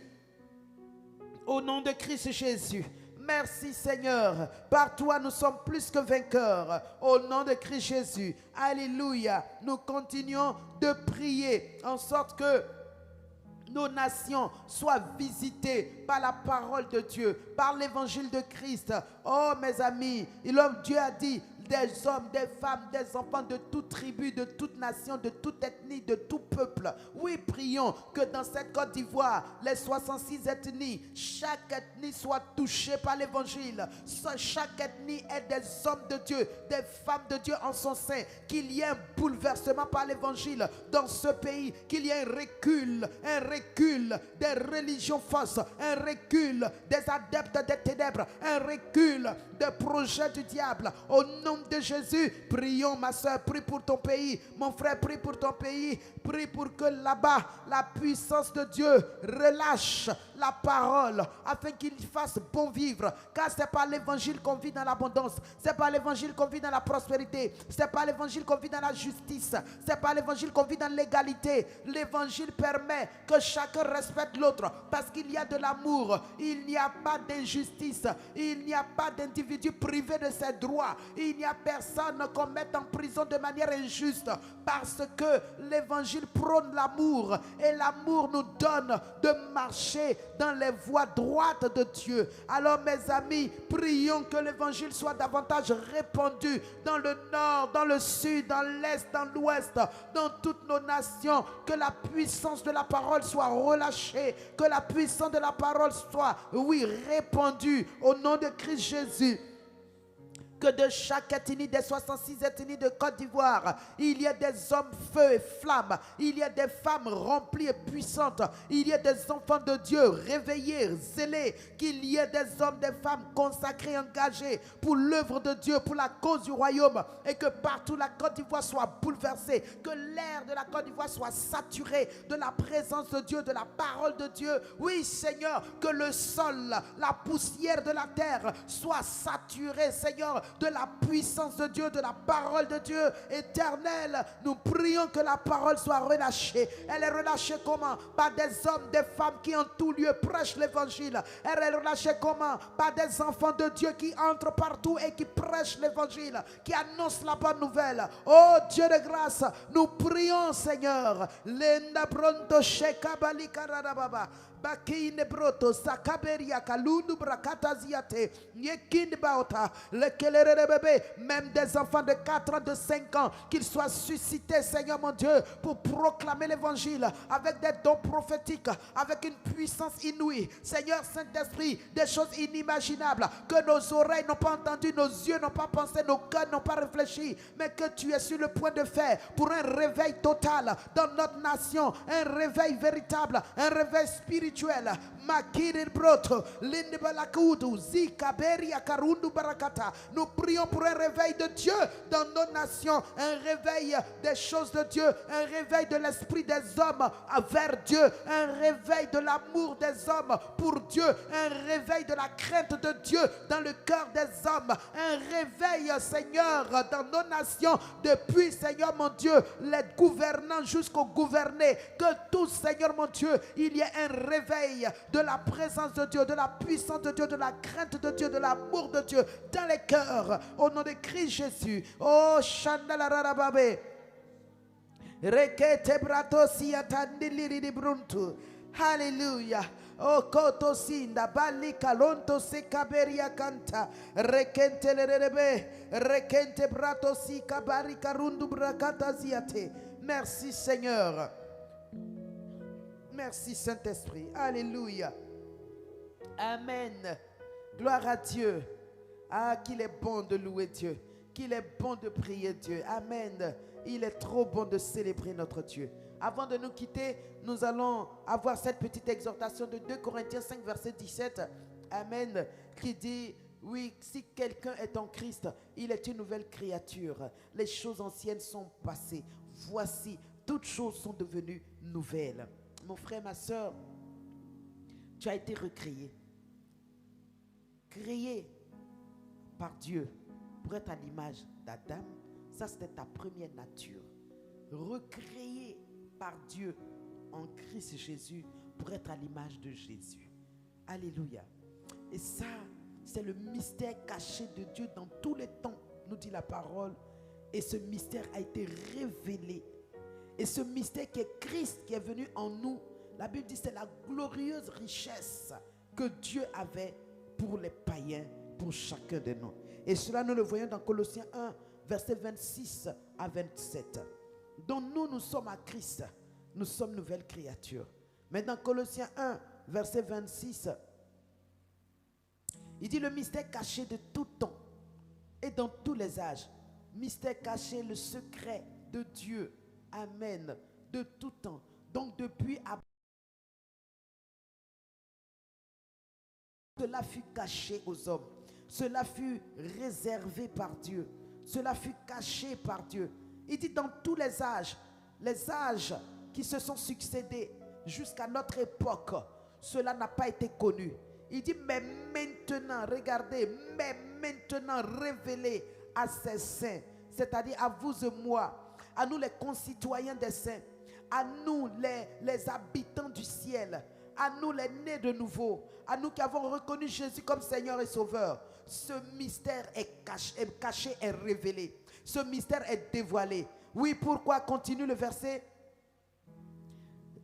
au nom de Christ Jésus. Merci Seigneur, par toi nous sommes plus que vainqueurs. Au nom de Christ Jésus, alléluia. Nous continuons de prier en sorte que nos nations soient visitées par la parole de Dieu, par l'évangile de Christ. Oh mes amis, Dieu a dit, des hommes, des femmes, des enfants de toute tribu, de toute nation, de toute ethnie, de tout peuple. Oui, prions que dans cette Côte d'Ivoire, les 66 ethnies, chaque ethnie soit touchée par l'évangile. Chaque ethnie est des hommes de Dieu, des femmes de Dieu en son sein. Qu'il y ait un bouleversement par l'évangile dans ce pays. Qu'il y ait un recul des religions fausses, un recul des adeptes des ténèbres, un recul des projets du diable. Au nom de Jésus, prions ma soeur, prie pour ton pays, mon frère, prie pour ton pays, prie pour que là-bas la puissance de Dieu relâche la parole afin qu'il fasse bon vivre, car c'est par l'évangile qu'on vit dans l'abondance, c'est par l'évangile qu'on vit dans la prospérité, c'est par l'évangile qu'on vit dans la justice, c'est par l'évangile qu'on vit dans l'égalité. L'évangile permet que chacun respecte l'autre parce qu'il y a de l'amour, il n'y a pas d'injustice, il n'y a pas d'individu privé de ses droits, il n'y a personne qu'on mette en prison de manière injuste parce que l'évangile prône l'amour et l'amour nous donne de marcher dans les voies droites de Dieu. Alors mes amis, prions que l'évangile soit davantage répandu dans le nord, dans le sud, dans l'est, dans l'ouest, dans toutes nos nations, que la puissance de la parole soit relâchée, que la puissance de la parole soit, oui, répandue au nom de Christ Jésus. Que de chaque ethnie, des 66 ethnies de Côte d'Ivoire, il y a des hommes feu et flamme, il y a des femmes remplies et puissantes, il y a des enfants de Dieu réveillés, zélés, qu'il y ait des hommes, des femmes consacrés, engagés pour l'œuvre de Dieu, pour la cause du royaume, et que partout la Côte d'Ivoire soit bouleversée, que l'air de la Côte d'Ivoire soit saturé de la présence de Dieu, de la parole de Dieu. Oui Seigneur, que le sol, la poussière de la terre soit saturée, Seigneur, de la puissance de Dieu, de la parole de Dieu éternelle. Nous prions que la parole soit relâchée. Elle est relâchée comment? Par des hommes, des femmes qui en tout lieu prêchent l'évangile. Elle est relâchée comment? Par des enfants de Dieu qui entrent partout et qui prêchent l'évangile, qui annoncent la bonne nouvelle. Oh Dieu de grâce, nous prions Seigneur. Lenda pronto sheka balika radababa. Bakine broto sakaberia kalundu brakata ziate yekin baota le kelere bébé, même des enfants de 4 ans, de 5 ans, qu'ils soient suscités, Seigneur mon Dieu, pour proclamer l'évangile avec des dons prophétiques, avec une puissance inouïe. Seigneur Saint-Esprit, des choses inimaginables que nos oreilles n'ont pas entendues, nos yeux n'ont pas pensé, nos cœurs n'ont pas réfléchi, mais que tu es sur le point de faire pour un réveil total dans notre nation, un réveil véritable, un réveil spirituel. Makirir broto, lindebalakudu, zikaberia karundu barakata. Nous prions pour un réveil de Dieu dans nos nations, un réveil des choses de Dieu, un réveil de l'esprit des hommes vers Dieu, un réveil de l'amour des hommes pour Dieu, un réveil de la crainte de Dieu dans le cœur des hommes, un réveil, Seigneur, dans nos nations, depuis, Seigneur mon Dieu, les gouvernants jusqu'aux gouvernés, que tous, Seigneur mon Dieu, il y ait un réveil de la présence de Dieu, de la puissance de Dieu, de la crainte de Dieu, de l'amour de Dieu dans les cœurs, au nom de Christ Jésus. Oh, Shandalarababé. Rekete brato siatandiliri di bruntu. Hallelujah. Oh, koto sinda balika lonto sekaberia kanta. Rekente lerebe. Rekente brato si kabarika rundu brakata ziate. Merci Seigneur. Merci Saint-Esprit. Alléluia. Amen. Gloire à Dieu. Ah, qu'il est bon de louer Dieu. Qu'il est bon de prier Dieu. Amen. Il est trop bon de célébrer notre Dieu. Avant de nous quitter, nous allons avoir cette petite exhortation de 2 Corinthiens 5, verset 17. Amen. Qui dit, oui, si quelqu'un est en Christ, il est une nouvelle créature. Les choses anciennes sont passées. Voici, toutes choses sont devenues nouvelles. Mon frère, ma soeur, tu as été recréé. Créé par Dieu pour être à l'image d'Adam. Ça, c'était ta première nature. Recréé par Dieu en Christ Jésus pour être à l'image de Jésus. Alléluia. Et ça, c'est le mystère caché de Dieu dans tous les temps, nous dit la parole. Et ce mystère a été révélé. Et ce mystère qui est Christ, qui est venu en nous, la Bible dit c'est la glorieuse richesse que Dieu avait pour les païens, pour chacun de nous. Et cela, nous le voyons dans Colossiens 1, versets 26 à 27. Donc nous sommes à Christ, nous sommes nouvelles créatures. Mais dans Colossiens 1, verset 26, il dit le mystère caché de tout temps et dans tous les âges. Mystère caché, le secret de Dieu. Amen. De tout temps. Donc depuis cela fut caché aux hommes. Cela fut réservé par Dieu. Cela fut caché par Dieu. Il dit dans tous les âges qui se sont succédés jusqu'à notre époque, cela n'a pas été connu. Il dit mais maintenant, regardez, mais maintenant révélé à ses saints, c'est-à-dire à vous et moi, à nous les concitoyens des saints, à nous les habitants du ciel, à nous les nés de nouveau, à nous qui avons reconnu Jésus comme Seigneur et Sauveur. Ce mystère est caché, est révélé. Ce mystère est dévoilé. Oui, pourquoi? Continue le verset.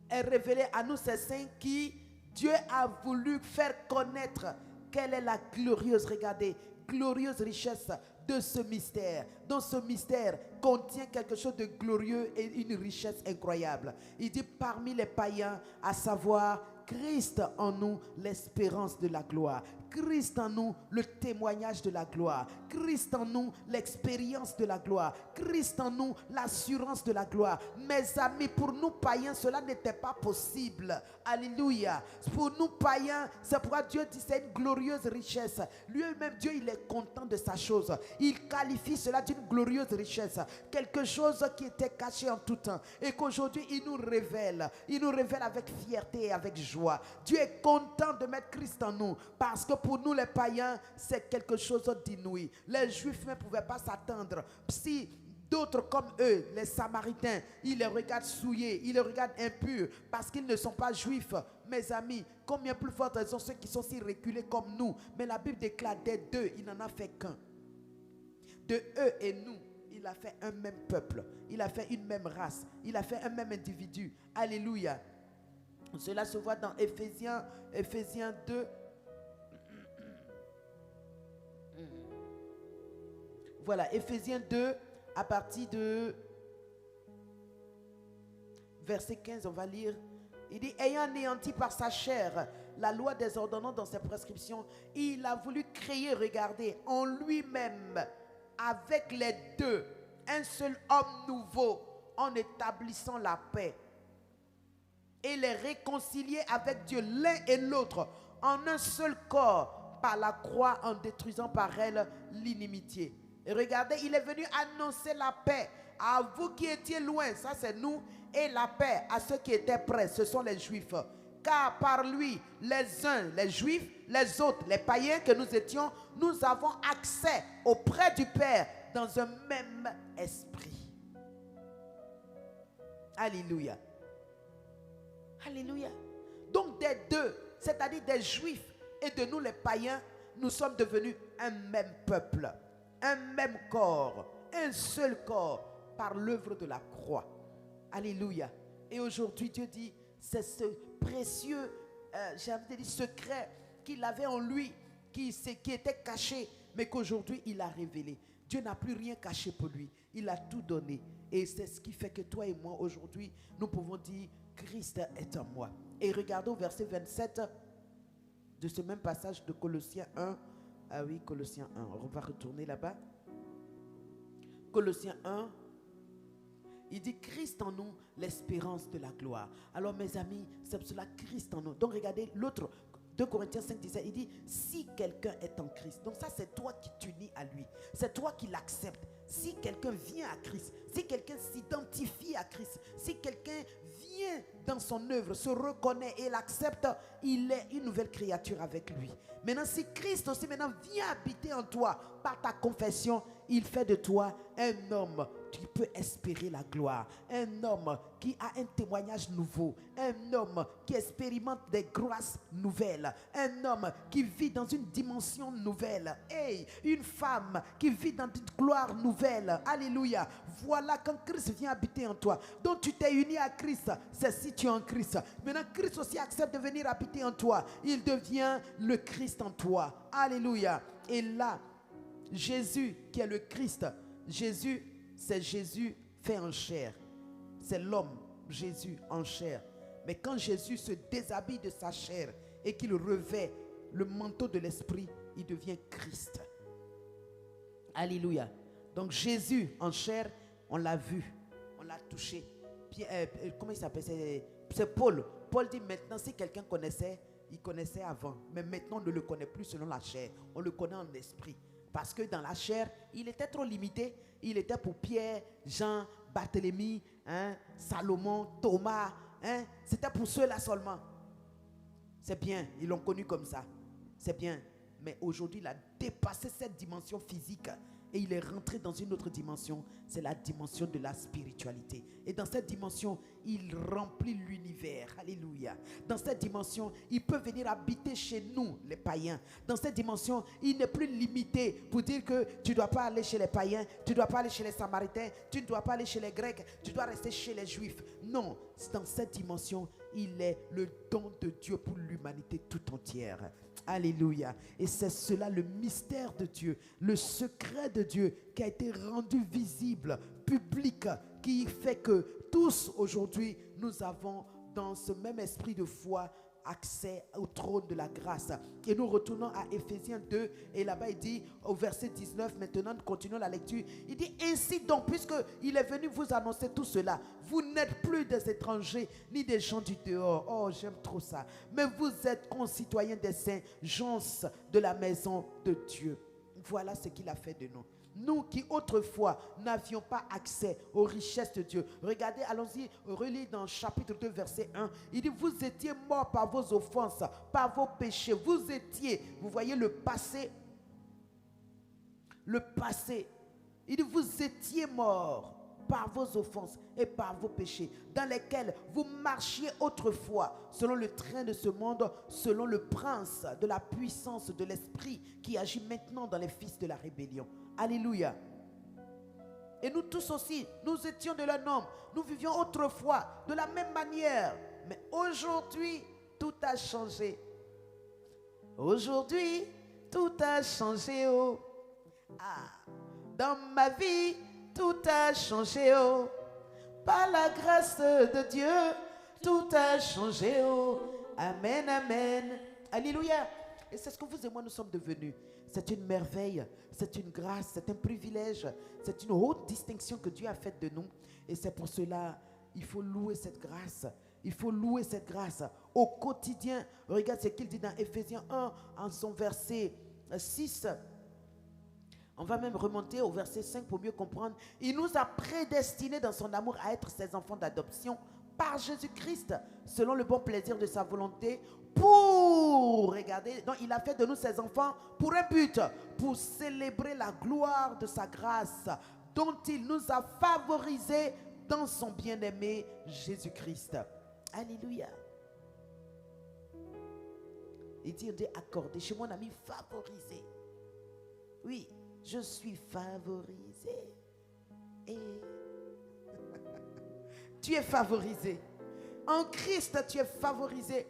Est révélé à nous ces saints qui Dieu a voulu faire connaître quelle est la glorieuse, regardez, glorieuse richesse de ce mystère. Dans ce mystère contient quelque chose de glorieux et une richesse incroyable. Il dit parmi les païens, à savoir Christ en nous, l'espérance de la gloire. Christ en nous, le témoignage de la gloire. Christ en nous, l'expérience de la gloire. Christ en nous, l'assurance de la gloire. Mes amis, pour nous païens, cela n'était pas possible. Alléluia. Pour nous païens, c'est pourquoi Dieu dit c'est une glorieuse richesse. Lui-même, Dieu, il est content de sa chose. Il qualifie cela d'une glorieuse richesse. Quelque chose qui était caché en tout temps. Et qu'aujourd'hui, il nous révèle. Il nous révèle avec fierté et avec joie. Dieu est content de mettre Christ en nous. Parce que pour nous les païens, c'est quelque chose d'inouï. Les Juifs ne pouvaient pas s'attendre. Si d'autres comme eux, les Samaritains, ils les regardent souillés, ils les regardent impurs parce qu'ils ne sont pas juifs. Mes amis, combien plus fortes sont ceux qui sont si reculés comme nous. Mais la Bible déclare des deux, il n'en a fait qu'un. De eux et nous, il a fait un même peuple. Il a fait une même race. Il a fait un même individu. Alléluia. Cela se voit dans Éphésiens 2. Voilà, Éphésiens 2, à partir de verset 15, on va lire. Il dit, ayant anéanti par sa chair la loi des ordonnances dans ses prescriptions, il a voulu créer, regardez, en lui-même, avec les deux, un seul homme nouveau, en établissant la paix. Et les réconcilier avec Dieu, l'un et l'autre, en un seul corps, par la croix, en détruisant par elle l'inimitié. Et regardez, il est venu annoncer la paix à vous qui étiez loin, ça c'est nous, et la paix à ceux qui étaient près, ce sont les Juifs. Car par lui, les uns, les Juifs, les autres, les païens que nous étions, nous avons accès auprès du Père dans un même esprit. Alléluia. Alléluia. Donc des deux, c'est-à-dire des Juifs et de nous les païens, nous sommes devenus un même peuple, un même corps, un seul corps par l'œuvre de la croix. Alléluia. Et aujourd'hui Dieu dit, c'est ce précieux j'ai envie de dire secret qu'il avait en lui, qui était caché, mais qu'aujourd'hui il a révélé. Dieu n'a plus rien caché pour lui, il a tout donné. Et c'est ce qui fait que toi et moi aujourd'hui, nous pouvons dire, Christ est en moi. Et regardons au verset 27 de ce même passage de Colossiens 1. Ah oui, Colossiens 1, on va retourner là-bas. Colossiens 1, il dit Christ en nous, l'espérance de la gloire. Alors mes amis, c'est pour cela Christ en nous. Donc regardez l'autre, 2 Corinthiens 5, 17, il dit si quelqu'un est en Christ. Donc ça c'est toi qui t'unis à lui. C'est toi qui l'acceptes. Si quelqu'un vient à Christ, si quelqu'un s'identifie à Christ, si quelqu'un vient dans son œuvre, se reconnaît et l'accepte, il est une nouvelle créature avec lui. Maintenant, si Christ aussi maintenant vient habiter en toi par ta confession, il fait de toi un homme qui peut espérer la gloire, un homme qui a un témoignage nouveau, un homme qui expérimente des grâces nouvelles, un homme qui vit dans une dimension nouvelle, hey, une femme qui vit dans une gloire nouvelle. Alléluia. Voilà quand Christ vient habiter en toi. Donc tu t'es uni à Christ, c'est si tu es en Christ. Maintenant Christ aussi accepte de venir habiter en toi. Il devient le Christ en toi. Alléluia. Et là, Jésus qui est le Christ, Jésus, c'est Jésus fait en chair. C'est l'homme, Jésus en chair. Mais quand Jésus se déshabille de sa chair et qu'il revêt le manteau de l'esprit, il devient Christ. Alléluia. Donc Jésus en chair, on l'a vu, on l'a touché. Comment il s'appelle? C'est Paul. Paul dit maintenant, si quelqu'un connaissait, il connaissait avant. Mais maintenant, on ne le connaît plus selon la chair. On le connaît en esprit. Parce que dans la chair, il était trop limité. Il était pour Pierre, Jean, Barthélemy, Salomon, Thomas. C'était pour ceux-là seulement. C'est bien, ils l'ont connu comme ça. C'est bien. Mais aujourd'hui, il a dépassé cette dimension physique. Et il est rentré dans une autre dimension. C'est la dimension de la spiritualité. Et dans cette dimension, il remplit l'univers. Alléluia. Dans cette dimension, il peut venir habiter chez nous, les païens. Dans cette dimension, il n'est plus limité pour dire que tu ne dois pas aller chez les païens, tu ne dois pas aller chez les Samaritains, tu ne dois pas aller chez les Grecs, tu dois rester chez les Juifs. Non, dans cette dimension, il est le don de Dieu pour l'humanité tout entière. Alléluia. Et c'est cela le mystère de Dieu, le secret de Dieu qui a été rendu visible, public, qui fait que tous aujourd'hui, nous avons dans ce même esprit de foi accès au trône de la grâce. Et nous retournons à Éphésiens 2 et là-bas il dit au verset 19, maintenant nous continuons la lecture, il dit ainsi donc, puisque il est venu vous annoncer tout cela, vous n'êtes plus des étrangers ni des gens du dehors, oh j'aime trop ça, mais vous êtes concitoyens des saints, gens de la maison de Dieu. Voilà ce qu'il a fait de nous. Nous qui autrefois n'avions pas accès aux richesses de Dieu. Regardez, allons-y, relis dans chapitre 2, verset 1. Il dit, vous étiez morts par vos offenses, par vos péchés. Vous étiez, vous voyez le passé. Le passé. Il dit, vous étiez morts par vos offenses et par vos péchés, dans lesquels vous marchiez autrefois, selon le train de ce monde, selon le prince de la puissance de l'esprit qui agit maintenant dans les fils de la rébellion. Alléluia. Et nous tous aussi, nous étions de leur nom. Nous vivions autrefois de la même manière. Mais aujourd'hui, tout a changé. Aujourd'hui, tout a changé. Oh. Ah. Dans ma vie, tout a changé. Oh. Par la grâce de Dieu, tout a changé. Oh. Amen, amen. Alléluia. Et c'est ce que vous et moi nous sommes devenus. C'est une merveille, c'est une grâce, c'est un privilège, c'est une haute distinction que Dieu a faite de nous. Et c'est pour cela, il faut louer cette grâce. Il faut louer cette grâce au quotidien. Regarde ce qu'il dit dans Éphésiens 1, en son verset 6. On va même remonter au verset 5 pour mieux comprendre. Il nous a prédestinés dans son amour à être ses enfants d'adoption par Jésus-Christ, selon le bon plaisir de sa volonté, pour, regardez, donc il a fait de nous ses enfants pour un but, pour célébrer la gloire de sa grâce, dont il nous a favorisés dans son bien-aimé Jésus-Christ. Alléluia. Il dit accordé, chez mon ami favorisé. Oui, je suis favorisé. Et tu es favorisé. En Christ, tu es favorisé.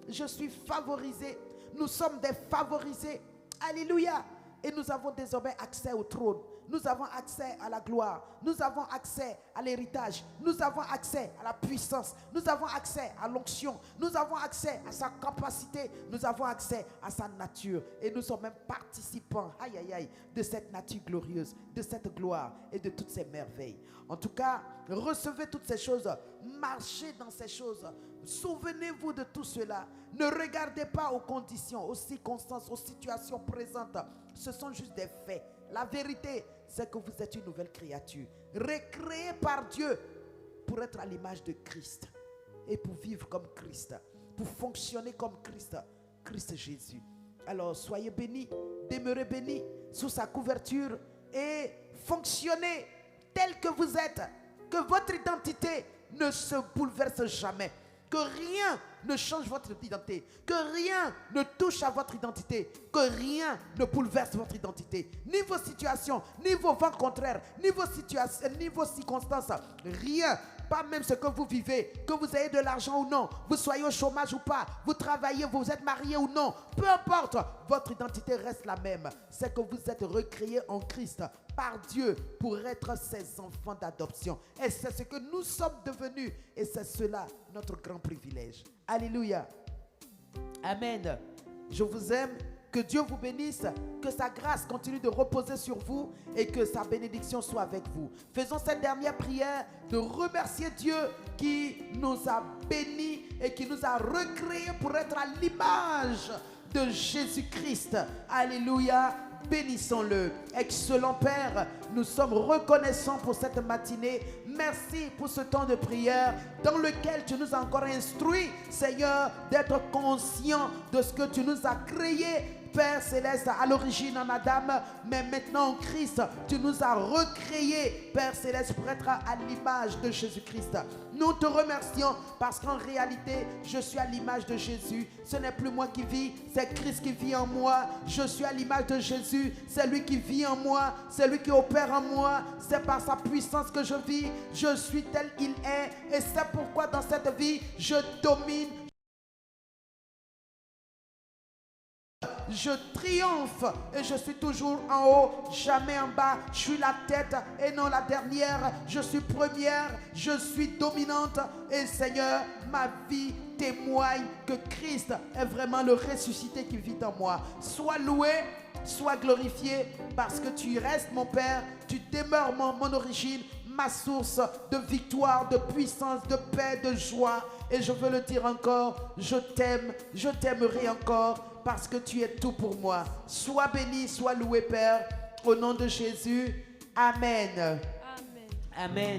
Je suis favorisé. Nous sommes des favorisés. Alléluia. Et nous avons désormais accès au trône. Nous avons accès à la gloire. Nous avons accès à l'héritage. Nous avons accès à la puissance. Nous avons accès à l'onction. Nous avons accès à sa capacité. Nous avons accès à sa nature. Et nous sommes même participants, aïe aïe aïe, de cette nature glorieuse, de cette gloire et de toutes ces merveilles. En tout cas, recevez toutes ces choses. Marchez dans ces choses. Souvenez-vous de tout cela. Ne regardez pas aux conditions, aux circonstances, aux situations présentes. Ce sont juste des faits. La vérité, c'est que vous êtes une nouvelle créature, recréée par Dieu pour être à l'image de Christ et pour vivre comme Christ, pour fonctionner comme Christ, Christ Jésus. Alors soyez bénis, demeurez bénis sous sa couverture et fonctionnez tel que vous êtes, que votre identité ne se bouleverse jamais. Que rien ne change votre identité, que rien ne touche à votre identité, que rien ne bouleverse votre identité. Ni vos situations, ni vos vents contraires, ni vos situations, ni vos circonstances. Rien, pas même ce que vous vivez, que vous ayez de l'argent ou non, vous soyez au chômage ou pas, vous travaillez, vous êtes marié ou non, peu importe, votre identité reste la même. C'est que vous êtes recréés en Christ par Dieu pour être ses enfants d'adoption. Et c'est ce que nous sommes devenus. Et c'est cela notre grand privilège. Alléluia. Amen. Je vous aime. Que Dieu vous bénisse. Que sa grâce continue de reposer sur vous. Et que sa bénédiction soit avec vous. Faisons cette dernière prière de remercier Dieu qui nous a bénis et qui nous a recréés pour être à l'image de Jésus-Christ. Alléluia. Bénissons-le. Excellent Père, nous sommes reconnaissants pour cette matinée. Merci pour ce temps de prière dans lequel tu nous as encore instruits, Seigneur, d'être conscients de ce que tu nous as créé, Père Céleste, à l'origine en Adam, mais maintenant en Christ, tu nous as recréés, Père Céleste, pour être à l'image de Jésus-Christ. Nous te remercions parce qu'en réalité, je suis à l'image de Jésus. Ce n'est plus moi qui vis, c'est Christ qui vit en moi. Je suis à l'image de Jésus, c'est lui qui vit en moi, c'est lui qui opère en moi. C'est par sa puissance que je vis. Je suis tel qu'il est et c'est pourquoi dans cette vie, je domine. Je triomphe et je suis toujours en haut, jamais en bas. Je suis la tête et non la dernière. Je suis première, je suis dominante. Et Seigneur, ma vie témoigne que Christ est vraiment le ressuscité qui vit en moi. Sois loué, sois glorifié parce que tu restes mon Père. Tu demeures mon origine, ma source de victoire, de puissance, de paix, de joie. Et je veux le dire encore, je t'aime, je t'aimerai encore parce que tu es tout pour moi. Sois béni, sois loué Père, au nom de Jésus. Amen. Amen. Amen.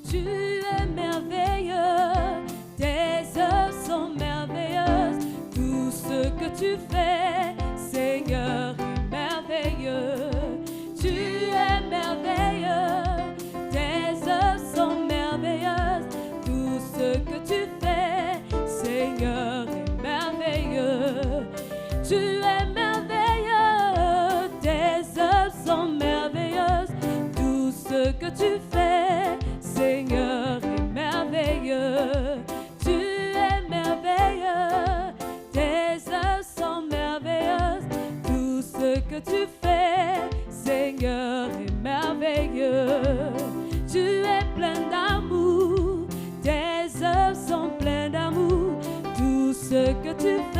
Tu es merveilleux, tes œuvres sont merveilleuses. Tout ce que tu fais, Seigneur, est merveilleux. Tu es merveilleux, tes œuvres sont merveilleuses. Tout ce que tu fais, Seigneur, est merveilleux. Tu es merveilleux, tes œuvres sont merveilleuses. Tout ce que tu fais, Seigneur, est merveilleux. que tu fais, Seigneur, est merveilleux. Tu es plein d'amour, tes œuvres sont pleines d'amour. Tout ce que tu fais,